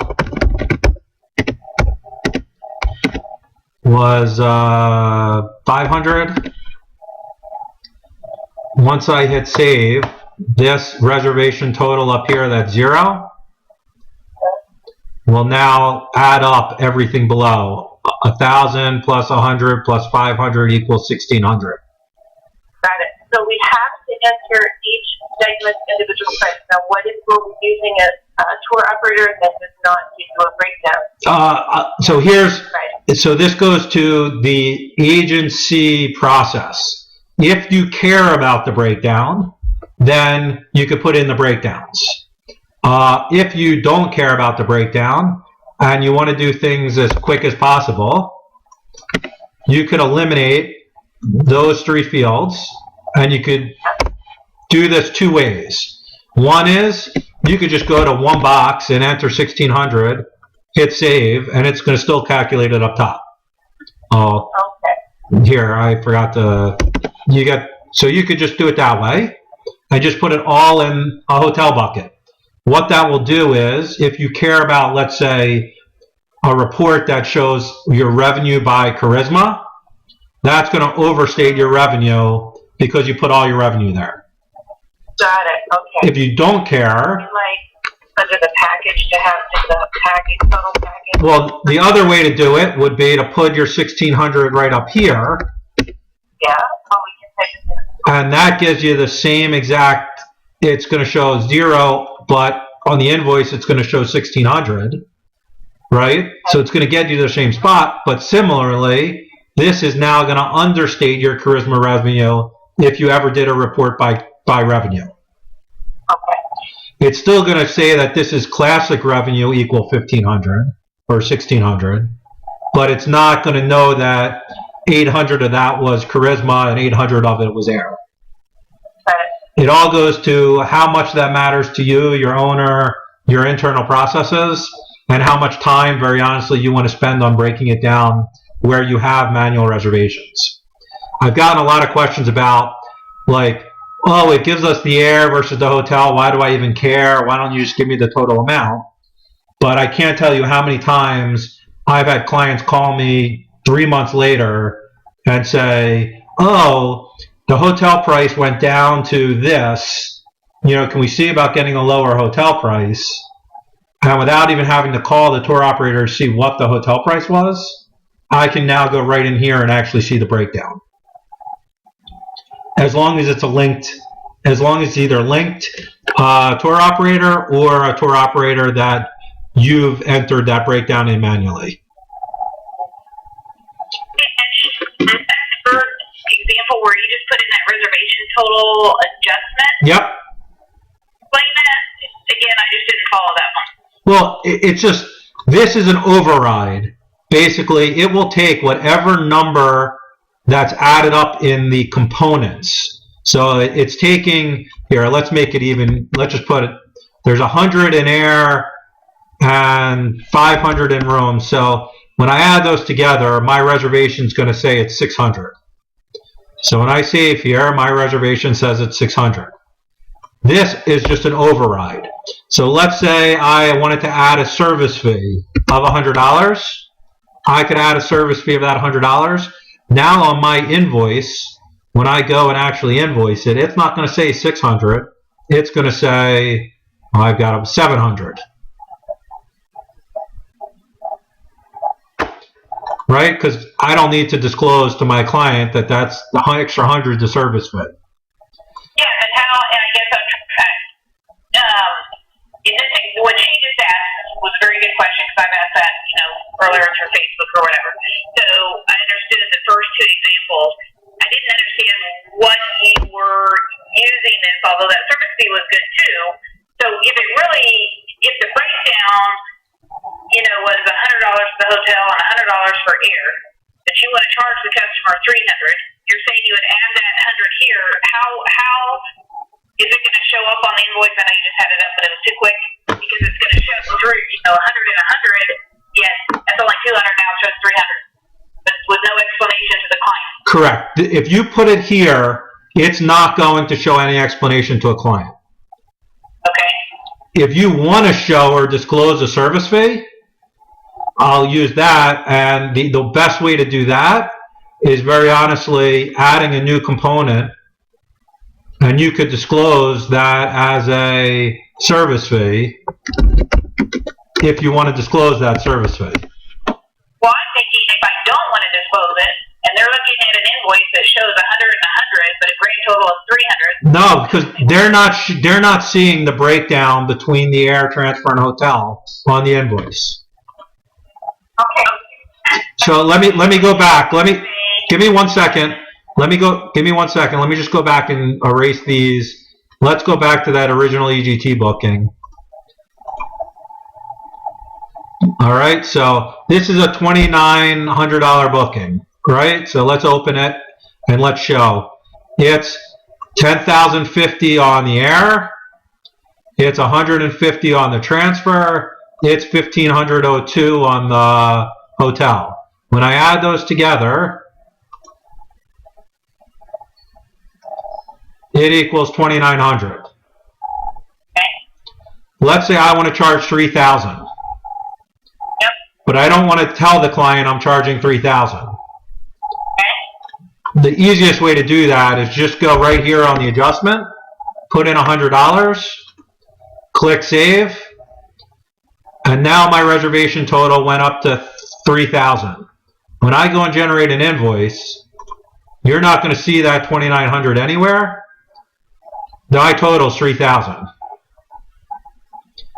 was 500. Once I hit save, this reservation total up here, that's 0, will now add up everything below. 1,000 plus 100 plus 500 equals 1,600. Got it. So we have to enter each segment's individual price. Now, what if we're using a tour operator that does not give you a breakdown? So this goes to the agency process. If you care about the breakdown, then you could put in the breakdowns. If you don't care about the breakdown and you want to do things as quick as possible, you could eliminate those 3 fields, and you could do this 2 ways. One is you could just go to one box and enter 1,600, hit save, and it's going to still calculate it up top. Okay. Here, I forgot to. So you could just do it that way, and just put it all in a hotel bucket. What that will do is, if you care about, let's say, a report that shows your revenue by charisma, that's going to overstate your revenue because you put all your revenue there. Got it. Okay. If you don't care, under the package to have the package, total package. well, the other way to do it would be to put your 1,600 right up here. Yeah. We can take it. And that gives you the same exact. It's going to show 0, but on the invoice it's going to show 1,600, right? So it's going to get you to the same spot. But similarly, this is now going to understate your charisma revenue if you ever did a report by revenue. Okay. It's still going to say that this is classic revenue equal 1,500 or 1,600, but it's not going to know that 800 of that was charisma and 800 of it was air. It all goes to how much that matters to you, your owner, your internal processes, and how much time, very honestly, you want to spend on breaking it down where you have manual reservations. I've gotten a lot of questions about, like, oh, it gives us the air versus the hotel. Why do I even care? Why don't you just give me the total amount? But I can't tell you how many times I've had clients call me 3 months later and say, oh, the hotel price went down to this. You know, can we see about getting a lower hotel price? And without even having to call the tour operator to see what the hotel price was, I can now go right in here and actually see the breakdown. As long as it's either linked tour operator or a tour operator that you've entered that breakdown in manually. And for example, where you just put in that reservation total adjustment. Yep. Explain that again. I just didn't follow that one. Well, it's just, this is an override. Basically, it will take whatever number that's added up in the components. So it's taking, here, let's make it even, let's just put it, there's 100 in air and 500 in room. So when I add those together, my reservation is going to say it's 600. So when I save here, my reservation says it's 600. This is just an override. So let's say I wanted to add a service fee of $100. I could add a service fee of that $100. Now on my invoice, when I go and actually invoice it, it's not going to say 600. It's going to say, well, I've got 700. Right? Because I don't need to disclose to my client that that's the extra 100 the service fee. Yeah, and how? And I guess in this, what she just asked was a very good question because I've asked that, earlier through Facebook or whatever. So I understood the first two examples. I didn't understand what you were using this, although that service fee was good too. So if the breakdown, was $100 for the hotel and $100 for air, that you want to charge the customer $300, you're saying you would add that 100 here. How is it going to show up on the invoice? I know you just had it up, but it was too quick because it's going to show through, 100 and 100. Yes, that's only 200 now. It shows 300, but with no explanation to the client. Correct. If you put it here, it's not going to show any explanation to a client. Okay. If you want to show or disclose a service fee, I'll use that. And the best way to do that is, very honestly, adding a new component. And you could disclose that as a service fee if you want to disclose that service fee. Well, I'm thinking if I don't want to disclose it, and they're looking at an invoice that shows 100 and 100, but a grand total of 300. No, because they're not seeing the breakdown between the air, transfer, and hotel on the invoice. Okay. So let me go back. Give me 1 second. Give me 1 second. Let me just go back and erase these. Let's go back to that original EGT booking. All right, so this is a $2,900 booking, right? So let's open it and let's show. It's $10,050 on the air. It's $150 on the transfer. It's $1,502 on the hotel. When I add those together, it equals $2,900. Let's say I want to charge $3,000. Yep. But I don't want to tell the client I'm charging $3,000. The easiest way to do that is just go right here on the adjustment, put in $100, click save, and now my reservation total went up to $3,000. When I go and generate an invoice, you're not going to see that $2,900 anywhere. My total is $3,000.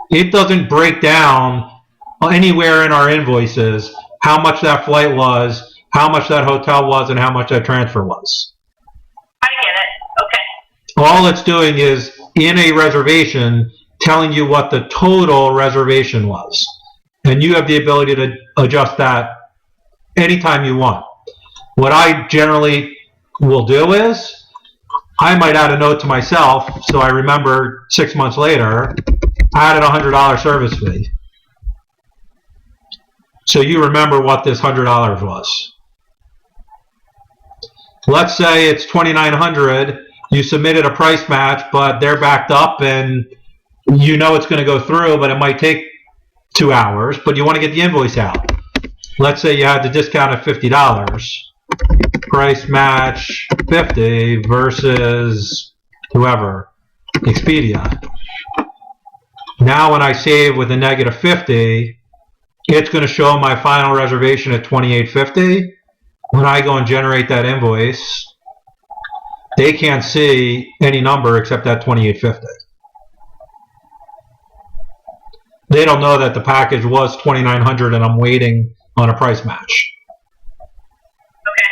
It doesn't break down anywhere in our invoices how much that flight was, how much that hotel was, and how much that transfer was. I get it. Okay. All it's doing is, in a reservation, telling you what the total reservation was. And you have the ability to adjust that anytime you want. What I generally will do is, I might add a note to myself so I remember 6 months later, I added a $100 service fee. So you remember what this $100 was. Let's say it's $2,900. You submitted a price match, but they're backed up and you know it's going to go through, but it might take 2 hours, but you want to get the invoice out. Let's say you had the discount at $50. Price match 50 versus whoever, Expedia. Now when I save with a negative 50, it's going to show my final reservation at $28.50. When I go and generate that invoice, they can't see any number except that $28.50. They don't know that the package was $2,900 and I'm waiting on a price match. Okay.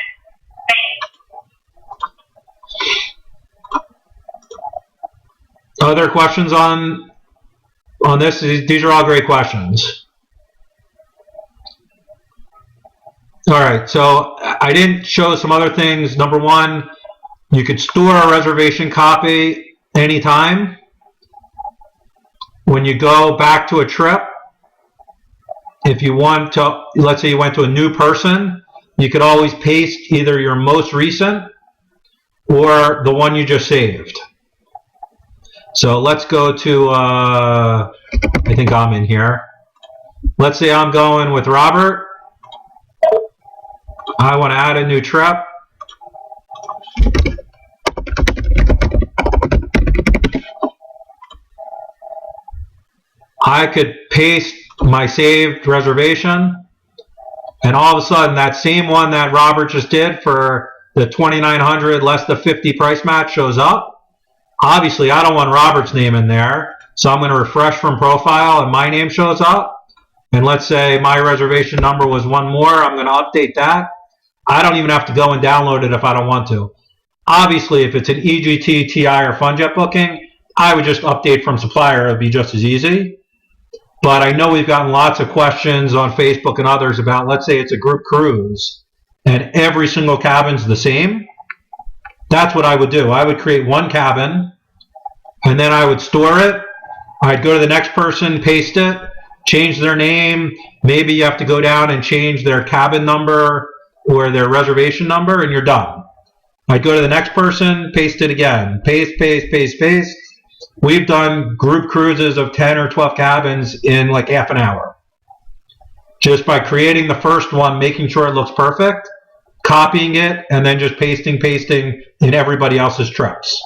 Thanks. Other questions on this? These are all great questions. All right, so I didn't show some other things. Number one, you could store a reservation copy anytime. When you go back to a trip, if you want to, let's say you went to a new person, you could always paste either your most recent or the one you just saved. So let's go to, I think I'm in here. Let's say I'm going with Robert. I want to add a new trip. I could paste my saved reservation, and all of a sudden that same one that Robert just did for the $2,900 less the 50 price match shows up. Obviously, I don't want Robert's name in there, so I'm going to refresh from profile and my name shows up. And let's say my reservation number was one more. I'm going to update that. I don't even have to go and download it if I don't want to. Obviously, if it's an EGT, TI, or FunJet booking, I would just update from supplier. It would be just as easy. But I know we've gotten lots of questions on Facebook and others about, let's say it's a group cruise, and every single cabin's the same. That's what I would do. I would create one cabin, and then I would store it. I'd go to the next person, paste it, change their name. Maybe you have to go down and change their cabin number or their reservation number, and you're done. I'd go to the next person, paste it again. Paste, paste, paste, paste. We've done group cruises of 10 or 12 cabins in like half an hour. Just by creating the first one, making sure it looks perfect, copying it, and then just pasting in everybody else's trips.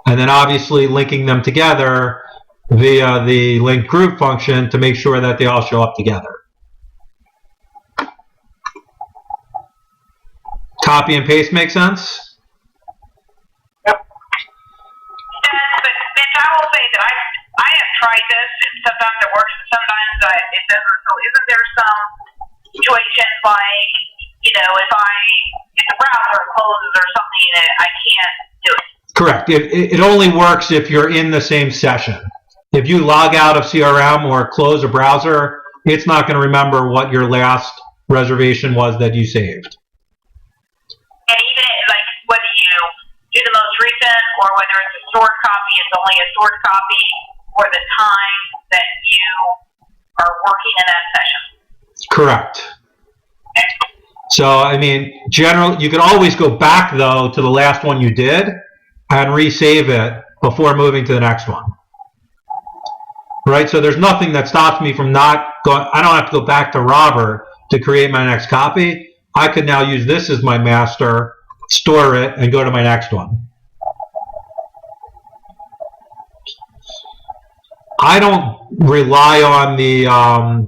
And then obviously linking them together via the link group function to make sure that they all show up together. Copy and paste make sense? But Mitch, I will say that I have tried this, and sometimes it works, and sometimes it doesn't. So isn't there some situations like, if the browser closes or something that I can't do it? Correct. It only works if you're in the same session. If you log out of CRM or close a browser, it's not going to remember what your last reservation was that you saved. And even whether you do the most recent or whether it's a stored copy, it's only a stored copy for the time that you are working in that session. Correct. Okay. So, generally, you can always go back, though, to the last one you did and resave it before moving to the next one. Right? So there's nothing that stops me from not going. I don't have to go back to Robert to create my next copy. I could now use this as my master, store it, and go to my next one. I don't rely on the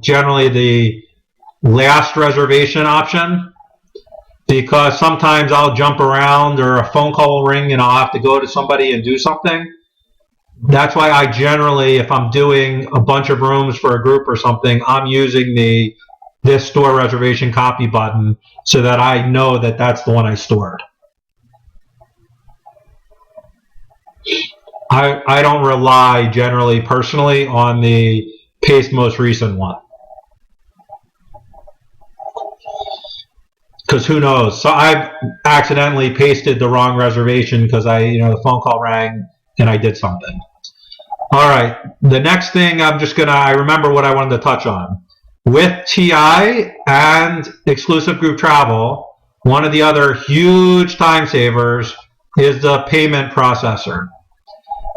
generally the last reservation option, because sometimes I'll jump around or a phone call will ring and I'll have to go to somebody and do something. That's why I generally, if I'm doing a bunch of rooms for a group or something, I'm using this store reservation copy button so that I know that that's the one I stored. I don't rely generally personally on the paste most recent one. because who knows? So I accidentally pasted the wrong reservation because the phone call rang and I did something. All right, the next thing I remember what I wanted to touch on. With TI and exclusive group travel, one of the other huge time savers is the payment processor.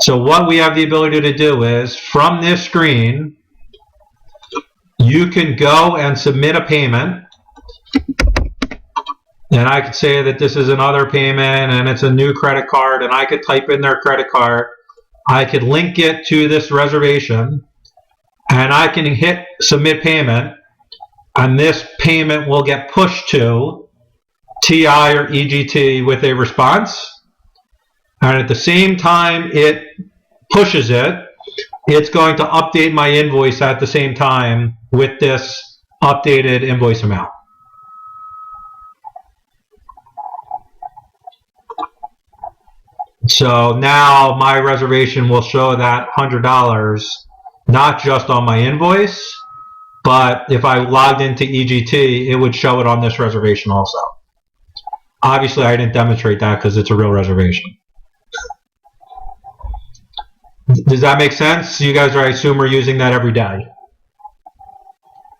So what we have the ability to do is, from this screen, you can go and submit a payment. And I could say that this is another payment and it's a new credit card, and I could type in their credit card. I could link it to this reservation, and I can hit submit payment, and this payment will get pushed to TI or EGT with a response. And at the same time it pushes it, it's going to update my invoice at the same time with this updated invoice amount. So now my reservation will show that $100 not just on my invoice, but if I logged into EGT, it would show it on this reservation also. Obviously, I didn't demonstrate that because it's a real reservation. Does that make sense? You guys, I assume, are using that every day.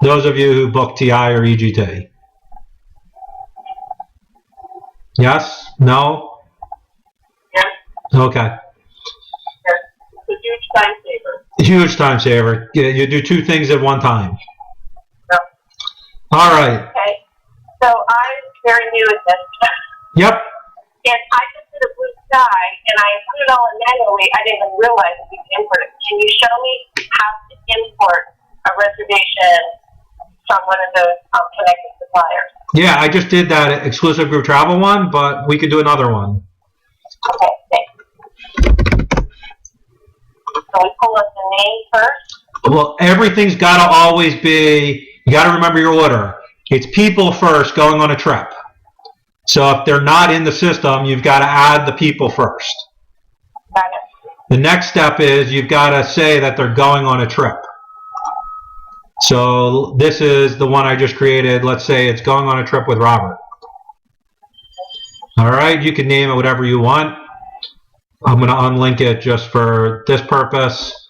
Those of you who book TI or EGT. Yes? No? Yes. Okay. Yes. It's a huge time saver. Huge time saver. You do two things at one time. Yep. All right. Okay. So I'm very new at this. Yep. And I just did a blue sky, and I put it all in manually. I didn't even realize we could import it. Can you show me how to import a reservation from one of those connected suppliers? Yeah, I just did that exclusive group travel one, but we could do another one. Okay, thanks. So we pull up the name first? Well, everything's got to always be, you got to remember your order. It's people first going on a trip. So if they're not in the system, you've got to add the people first. Got it. The next step is you've got to say that they're going on a trip. So this is the one I just created. Let's say it's going on a trip with Robert. All right, you can name it whatever you want. I'm going to unlink it just for this purpose.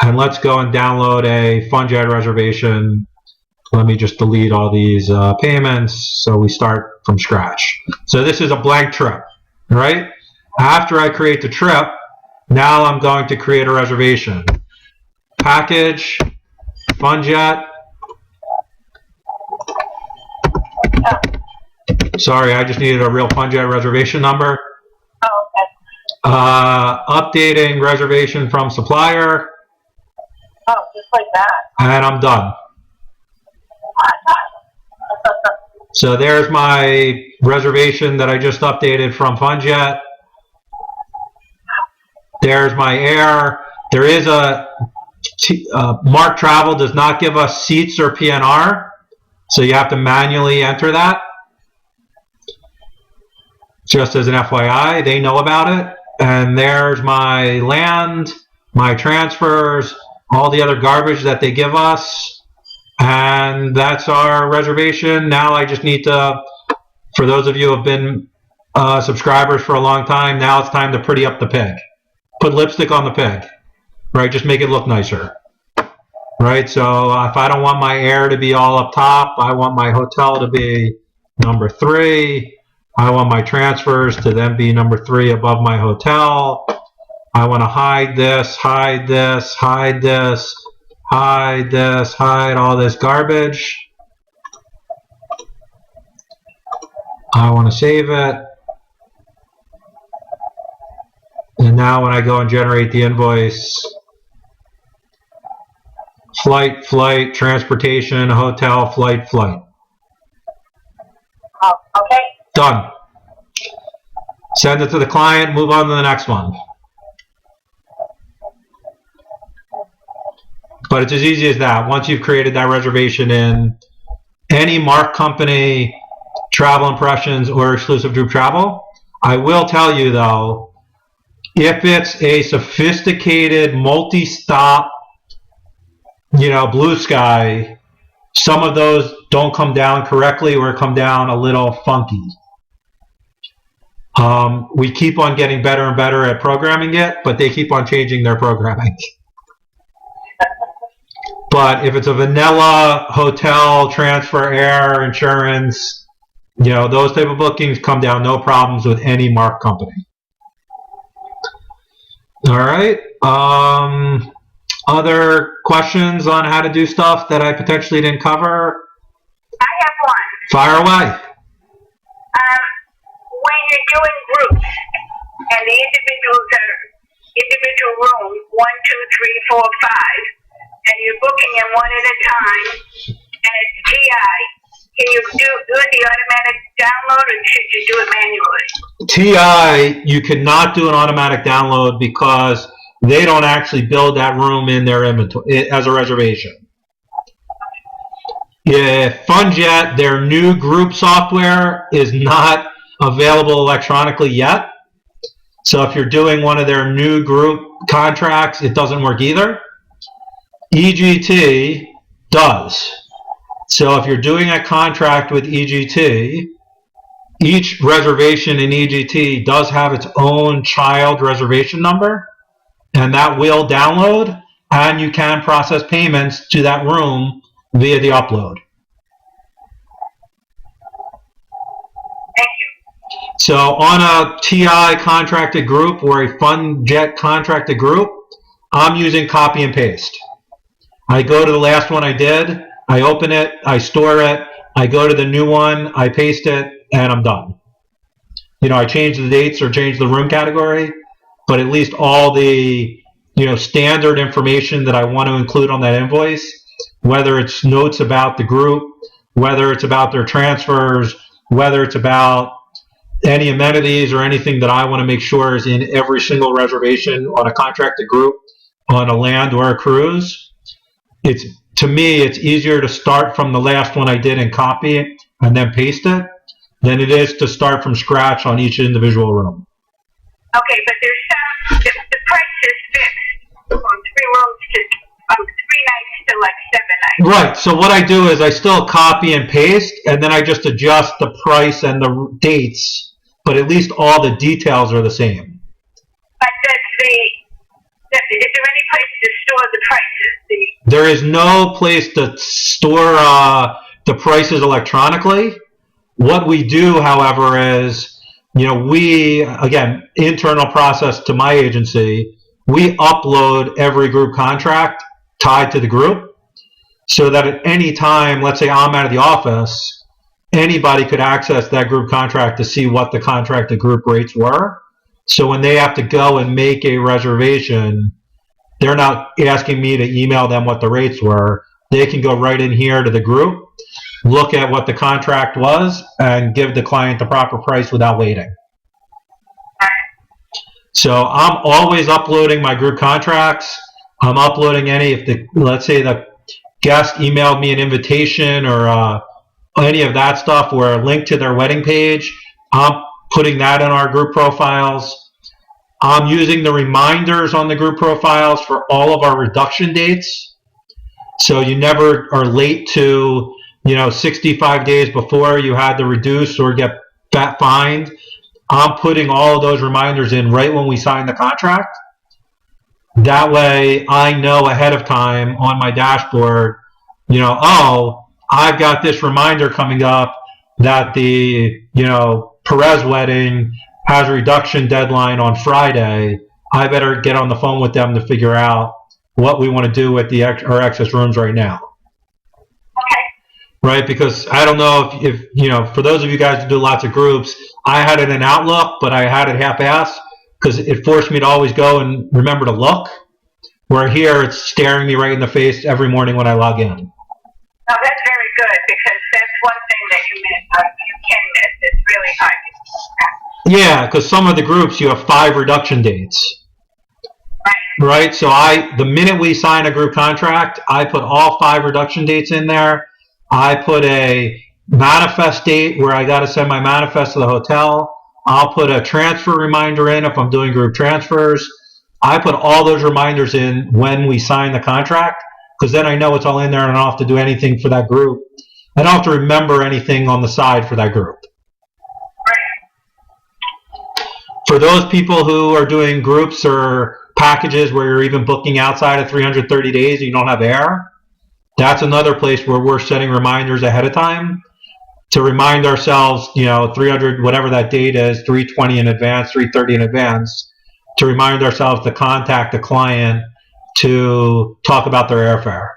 And let's go and download a FunJet reservation. Let me just delete all these payments so we start from scratch. So this is a blank trip, right? After I create the trip, now I'm going to create a reservation. Package, FunJet. Sorry, I just needed a real FunJet reservation number. Oh, okay. Updating reservation from supplier. Oh, just like that. And I'm done. So there's my reservation that I just updated from FunJet. There's my air. There is a Mark Travel does not give us seats or PNR, so you have to manually enter that. Just as an FYI, they know about it. And there's my land, my transfers, all the other garbage that they give us. And that's our reservation. Now I just need to, for those of you who have been subscribers for a long time, now it's time to pretty up the pig. Put lipstick on the pig, right? Just make it look nicer, right? So if I don't want my air to be all up top, I want my hotel to be number 3. I want my transfers to then be number 3 above my hotel. I want to hide this, hide this, hide this, hide this, hide all this garbage. I want to save it. And now when I go and generate the invoice, flight, flight, transportation, hotel, flight, flight. Oh, okay. Done. Send it to the client, move on to the next one. But it's as easy as that. Once you've created that reservation in any Mark company, travel impressions, or exclusive group travel, I will tell you though, if it's a sophisticated multi-stop, blue sky Some of those don't come down correctly or come down a little funky. We keep on getting better and better at programming it, but they keep on changing their programming. But if it's a vanilla hotel, transfer, air, insurance, you know, those type of bookings come down no problems with any mark company. All right. Other questions on how to do stuff that I potentially didn't cover? I have one. Fire away. When you're doing groups and the individuals are individual rooms, 1, 2, 3, 4, 5, and you're booking them one at a time, and it's TI, can you do the automatic download, or should you do it manually? TI, you cannot do an automatic download because they don't actually build that room in their inventory as a reservation. Yeah, FunJet, their new group software is not available electronically yet. So if you're doing one of their new group contracts, it doesn't work either. EGT does. So if you're doing a contract with EGT, each reservation in EGT does have its own child reservation number, and that will download, and you can process payments to that room via the upload. Thank you. So on a TI contracted group or a FunJet contracted group, I'm using copy and paste. I go to the last one I did, I open it, I store it, I go to the new one, I paste it, and I'm done. You know, I change the dates or change the room category, but at least all the, you know, standard information that I want to include on that invoice, whether it's notes about the group, whether it's about their transfers, whether it's about any amenities or anything that I want to make sure is in every single reservation on a contracted group, on a land or a cruise. To me, it's easier to start from the last one I did and copy it and then paste it than it is to start from scratch on each individual room. Okay, but there's some, the price is fixed from 3 rooms to 3 nights to like 7 nights. Right, so what I do is I still copy and paste, and then I just adjust the price and the dates, but at least all the details are the same. But is there any place to store the prices? There is no place to store the prices electronically. What we do, however, is, you know, we, again, internal process to my agency, we upload every group contract tied to the group so that at any time, let's say I'm out of the office, anybody could access that group contract to see what the contracted group rates were. So when they have to go and make a reservation, they're not asking me to email them what the rates were. They can go right in here to the group, look at what the contract was, and give the client the proper price without waiting. So I'm always uploading my group contracts. I'm uploading let's say the guest emailed me an invitation or any of that stuff or a link to their wedding page. I'm putting that in our group profiles. I'm using the reminders on the group profiles for all of our reduction dates. So you never are late to, 65 days before you had to reduce or get fined. I'm putting all of those reminders in right when we sign the contract. That way I know ahead of time on my dashboard, I've got this reminder coming up that the, Perez wedding has a reduction deadline on Friday. I better get on the phone with them to figure out what we want to do with our excess rooms right now. Okay. Right, because I don't know if for those of you guys who do lots of groups, I had it in Outlook, but I had it half-assed because it forced me to always go and remember to look. Where here, it's staring me right in the face every morning when I log in. Oh, that's very good because that's one thing that you can miss. It's really hard to do. Yeah, because some of the groups you have 5 reduction dates. Right. So the minute we sign a group contract, I put all 5 reduction dates in there. I put a manifest date where I got to send my manifest to the hotel. I'll put a transfer reminder in if I'm doing group transfers. I put all those reminders in when we sign the contract. because then I know it's all in there and I don't have to do anything for that group. I don't have to remember anything on the side for that group. For those people who are doing groups or packages where you're even booking outside of 330 days and you don't have air, that's another place where we're setting reminders ahead of time to remind ourselves, 300, whatever that date is, 320 in advance, 330 in advance, to remind ourselves to contact the client to talk about their airfare.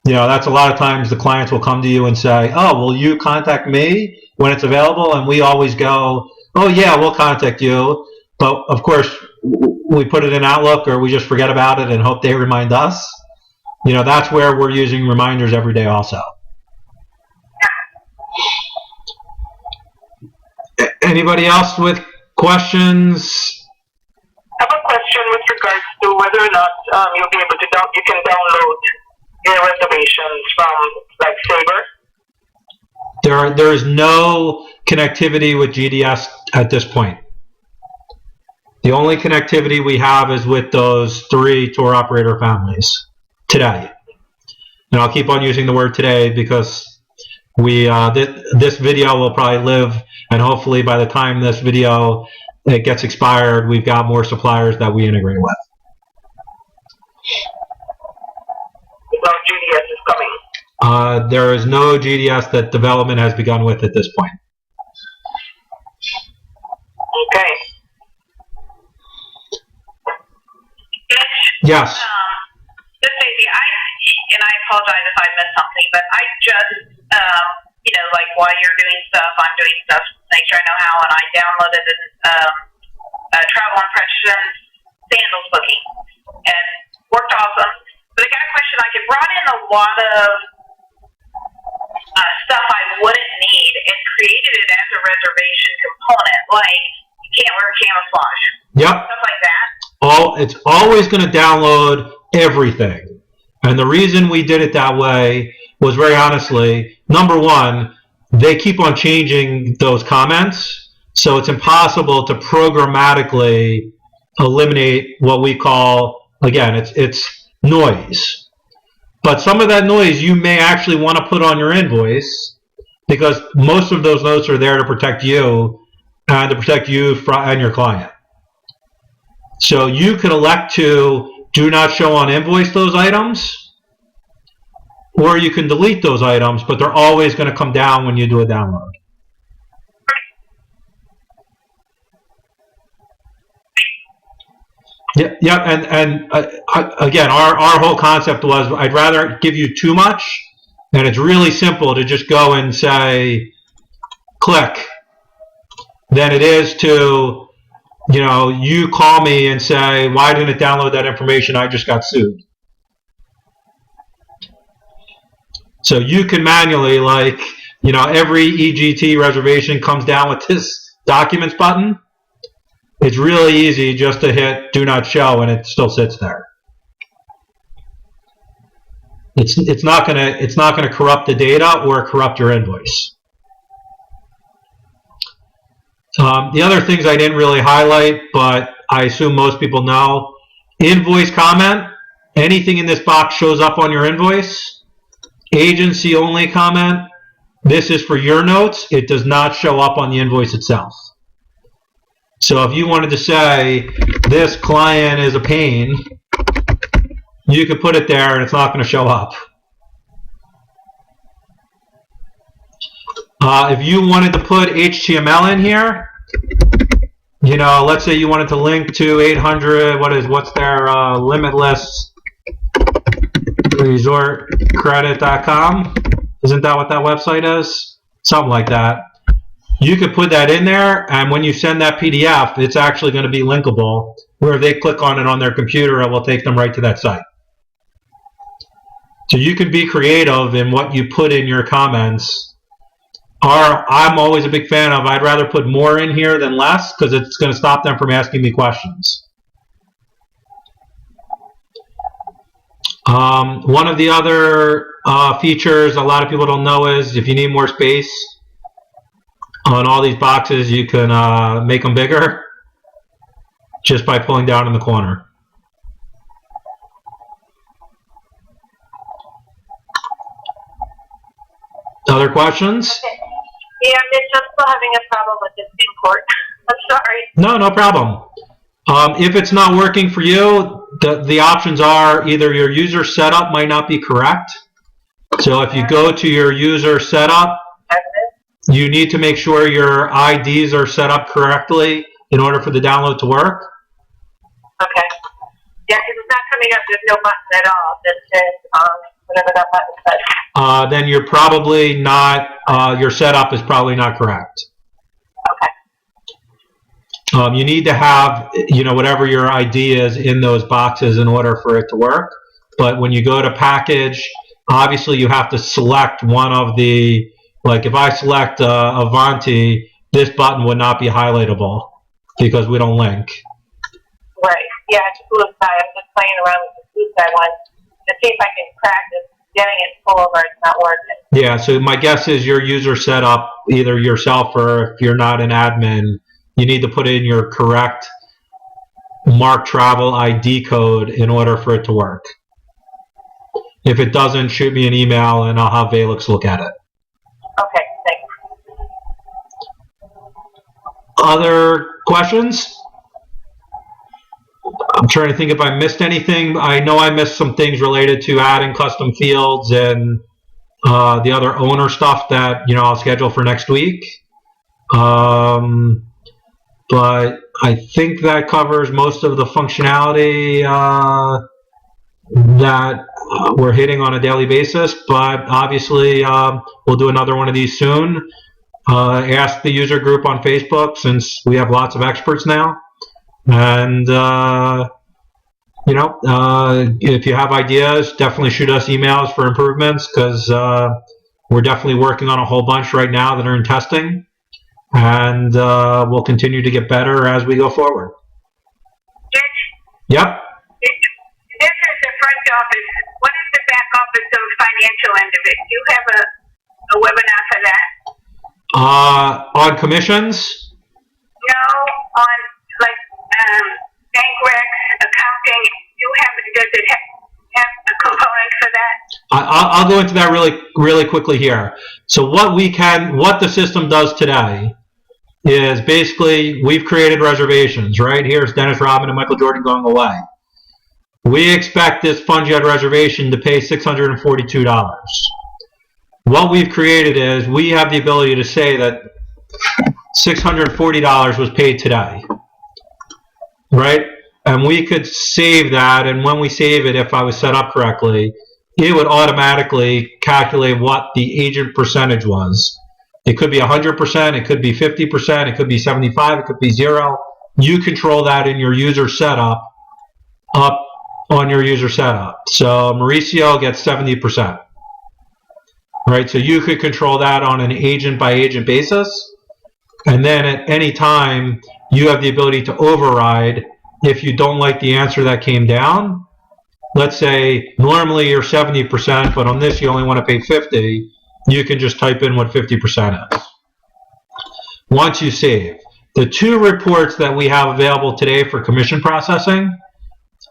That's a lot of times the clients will come to you and say, oh, will you contact me when it's available? And we always go, oh yeah, we'll contact you. But of course, we put it in Outlook or we just forget about it and hope they remind us. That's where we're using reminders every day also. Anybody else with questions? I have a question with regards to whether or not you'll be able to you can download your reservations from like Sabre. There is no connectivity with GDS at this point. The only connectivity we have is with those 3 tour operator families today. And I'll keep on using the word today because this video will probably live, and hopefully by the time this video it gets expired, we've got more suppliers that we integrate with. No GDS is coming. There is no GDS that development has begun with at this point. Okay. Yes. This Stacey, I apologize if I missed something, but I just, like while you're doing stuff, I'm doing stuff to make sure I know how, and I downloaded a travel impressions sandals booking, and worked awesome. But I got a question, like it brought in a lot of stuff I wouldn't need and created it as a reservation component, like you can't wear camouflage. Yep. Stuff like that. It's always going to download everything. And the reason we did it that way was very honestly, number one, they keep on changing those comments. So it's impossible to programmatically eliminate what we call, again, it's noise. But some of that noise you may actually want to put on your invoice because most of those notes are there to protect you and to protect you and your client. So you could elect to do not show on invoice those items, or you can delete those items, but they're always going to come down when you do a download. Yeah, and again, our whole concept was I'd rather give you too much, and it's really simple to just go and say, click, than it is to, you call me and say, why didn't it download that information? I just got sued. So you can manually, every EGT reservation comes down with this documents button. It's really easy just to hit do not show and it still sits there. It's not gonna corrupt the data or corrupt your invoice. The other things I didn't really highlight, but I assume most people know, invoice comment, anything in this box shows up on your invoice. Agency only comment, this is for your notes, it does not show up on the invoice itself. So if you wanted to say, this client is a pain, you could put it there and it's not going to show up. If you wanted to put HTML in here, let's say you wanted to link to 800, what's their limitless resortcredit.com? Isn't that what that website is? Something like that. You could put that in there, and when you send that PDF, it's actually going to be linkable, where if they click on it on their computer, it will take them right to that site. So you can be creative in what you put in your comments. I'm always a big fan of, I'd rather put more in here than less, because it's going to stop them from asking me questions. One of the other features a lot of people don't know is if you need more space on all these boxes, you can make them bigger just by pulling down in the corner. Other questions? Yeah, Mitch, I'm still having a problem with this import. I'm sorry. No problem. If it's not working for you, the options are either your user setup might not be correct. So if you go to your user setup, you need to make sure your IDs are set up correctly in order for the download to work. Okay. Yeah, because it's not coming up. There's no button at all that says whatever that button says. Then you're probably not, your setup is probably not correct. Okay. You need to have, whatever your ID is in those boxes in order for it to work. But when you go to package, obviously you have to select one of the, like if I select Avanti, this button would not be highlightable because we don't link. Right. Yeah, it's blue sky. I'm just playing around with the blue sky one to see if I can practice getting it full over. It's not working. Yeah, so my guess is your user setup, either yourself or if you're not an admin, you need to put in your correct Mark Travel ID code in order for it to work. If it doesn't, shoot me an email and I'll have Valix look at it. Okay, thanks. Other questions? I'm trying to think if I missed anything. I know I missed some things related to adding custom fields and the other owner stuff that I'll schedule for next week. But I think that covers most of the functionality that we're hitting on a daily basis. But obviously, we'll do another one of these soon. Ask the user group on Facebook since we have lots of experts now. And if you have ideas, definitely shoot us emails for improvements because we're definitely working on a whole bunch right now that are in testing. And we'll continue to get better as we go forward. Dick, Yep. this is the front office. What is the back office of financial end of it? Do you have a webinar for that? On commissions? No, on bank recs, accounting. Does it have a component for that? I'll go into that really quickly here. So what the system does today is basically we've created reservations, right? Here's Dennis Robin and Michael Jordan going away. We expect this Fungi reservation to pay $642. What we've created is we have the ability to say that $640 was paid today, right? And we could save that, and when we save it, if I was set up correctly, it would automatically calculate what the agent percentage was. It could be 100%, it could be 50%, it could be 75%, it could be 0. You control that in your user setup, up on your user setup. So Mauricio gets 70%. Right, so you could control that on an agent by agent basis, and then at any time you have the ability to override if you don't like the answer that came down. Let's say normally you're 70%, but on this you only want to pay 50. You can just type in what 50% is. Once you save, the two reports that we have available today for commission processing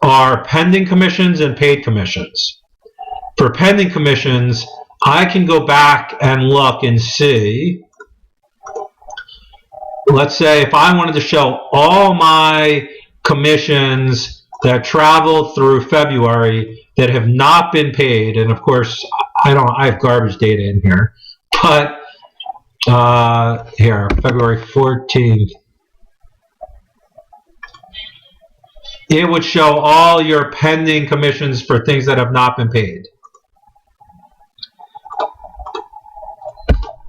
are pending commissions and paid commissions. For pending commissions, I can go back and look and see. Let's say if I wanted to show all my commissions that traveled through February that have not been paid, and of course I have garbage data in here, but here, February 14th, it would show all your pending commissions for things that have not been paid.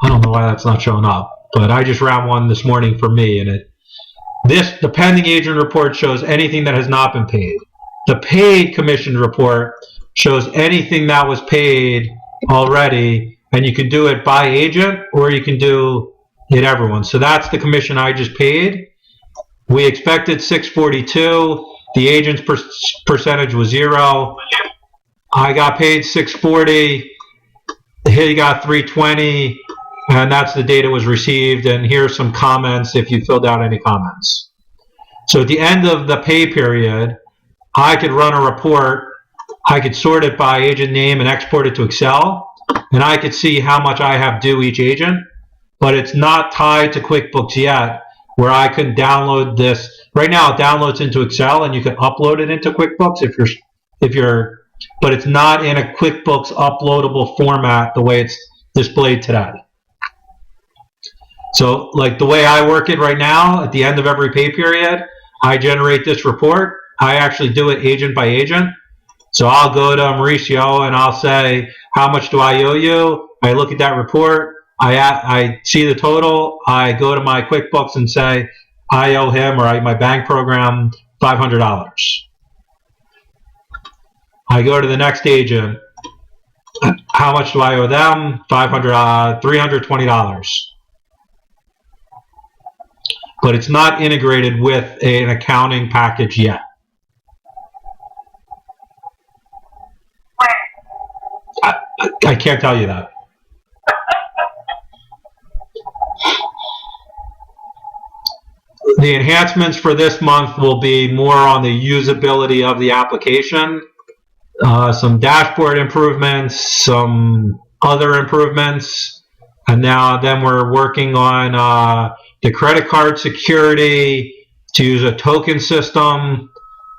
I don't know why that's not showing up, but I just ran one this morning for me, and the pending agent report shows anything that has not been paid. The paid commission report shows anything that was paid already, and you can do it by agent or you can do it everyone. So that's the commission I just paid. We expected $642. The agent's percentage was 0. I got paid $640. He got $320. And that's the data was received, and here's some comments if you filled out any comments. So at the end of the pay period, I could run a report, I could sort it by agent name and export it to Excel, and I could see how much I have due each agent, but it's not tied to QuickBooks yet, where I can download this. Right now, it downloads into Excel, and you can upload it into QuickBooks but it's not in a QuickBooks uploadable format the way it's displayed today. So, like the way I work it right now, at the end of every pay period, I generate this report. I actually do it agent by agent. So I'll go to Mauricio and I'll say, how much do I owe you? I look at that report. I see the total. I go to my QuickBooks and say, I owe him, or my bank program, $500. I go to the next agent. How much do I owe them? $320. But it's not integrated with an accounting package yet. I can't tell you that. The enhancements for this month will be more on the usability of the application, some dashboard improvements, some other improvements, and then we're working on the credit card security to use a token system.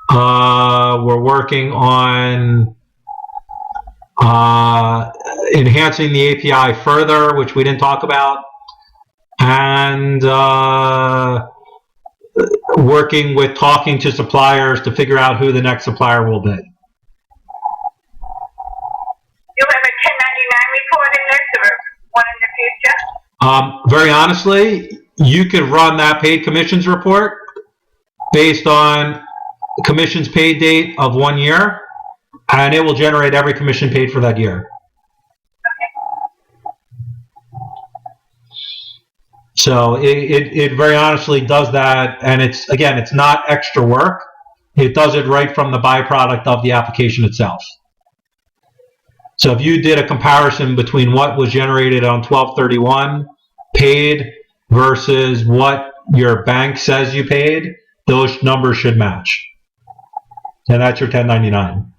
We're working on enhancing the API further, which we didn't talk about, and working with talking to suppliers to figure out who the next supplier will be. You have a 1099 report in this or one in the future? Very honestly, you could run that paid commissions report based on commissions paid date of 1 year, and it will generate every commission paid for that year. So it very honestly does that, and it's not extra work. It does it right from the byproduct of the application itself. So if you did a comparison between what was generated on 12/31 paid versus what your bank says you paid, those numbers should match. And that's your 1099.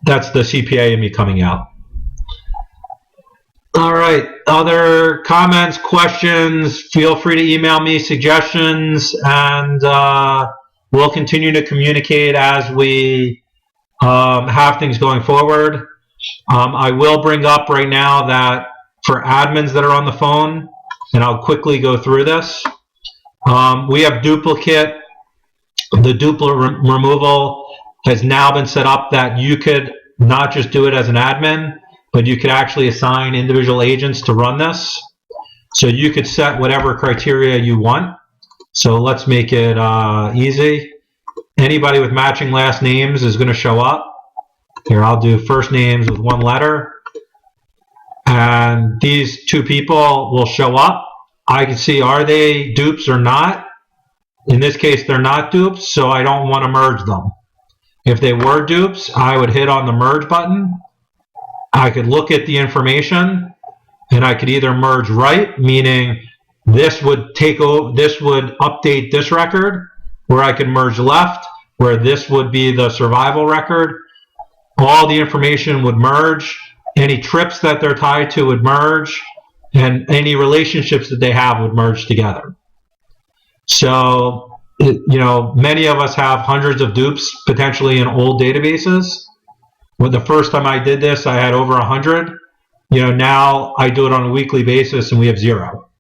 That's the CPA in me coming out. All right, other comments, questions, feel free to email me suggestions, and we'll continue to communicate as we have things going forward. I will bring up right now that for admins that are on the phone, and I'll quickly go through this, we have duplicate. The duplicate removal has now been set up that you could not just do it as an admin, but you could actually assign individual agents to run this. So you could set whatever criteria you want. So let's make it easy. Anybody with matching last names is going to show up. Here, I'll do first names with one letter. And these two people will show up. I can see, are they dupes or not? In this case, they're not dupes, so I don't want to merge them. If they were dupes, I would hit on the merge button. I could look at the information, and I could either merge right, meaning this would update this record, or I could merge left, where this would be the survival record. All the information would merge. Any trips that they're tied to would merge, and any relationships that they have would merge together. So, many of us have hundreds of dupes potentially in old databases. Well, the first time I did this, I had over 100. Now I do it on a weekly basis, and we have 0.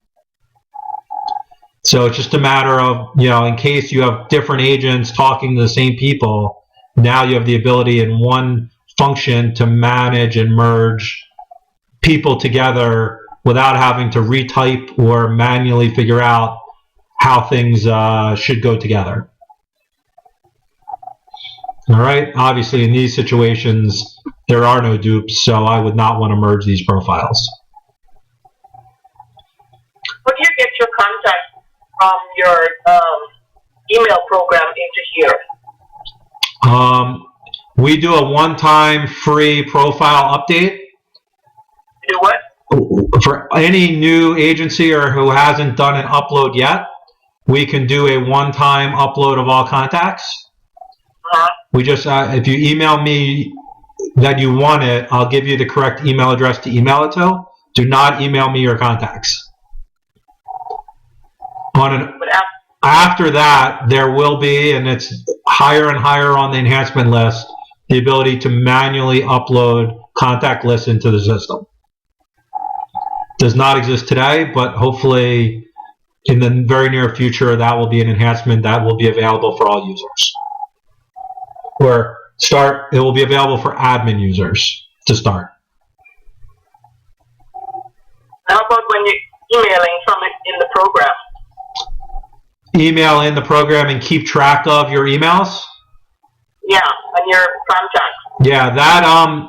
So it's just a matter of, in case you have different agents talking to the same people, now you have the ability in one function to manage and merge people together without having to retype or manually figure out how things should go together. All right, obviously in these situations, there are no dupes, so I would not want to merge these profiles. How do you get your contact from your email program into here? We do a one-time free profile update. Do what? For any new agency or who hasn't done an upload yet, we can do a one-time upload of all contacts. We just, if you email me that you want it, I'll give you the correct email address to email it to. Do not email me your contacts. After that, there will be, and it's higher and higher on the enhancement list, the ability to manually upload contact lists into the system. Does not exist today, but hopefully in the very near future, that will be an enhancement that will be available for all users. It will be available for admin users to start. How about when you're emailing from it in the program? Email in the program and keep track of your emails? Yeah, and your contacts. Yeah, that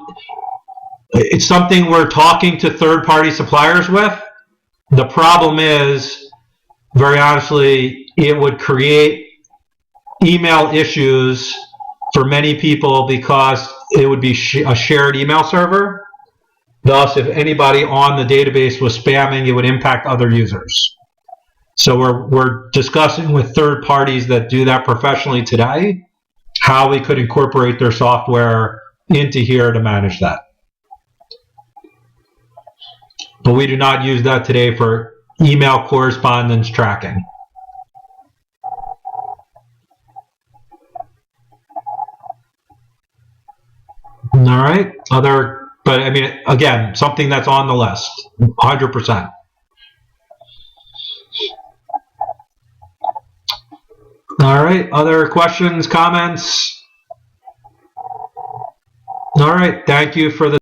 it's something we're talking to third-party suppliers with. The problem is, very honestly, it would create email issues for many people because it would be a shared email server. Thus, if anybody on the database was spamming, it would impact other users. So we're discussing with third parties that do that professionally today, how we could incorporate their software into here to manage that. But we do not use that today for email correspondence tracking. All right, but I mean, again, something that's on the list, 100%. All right, other questions, comments? All right, thank you for the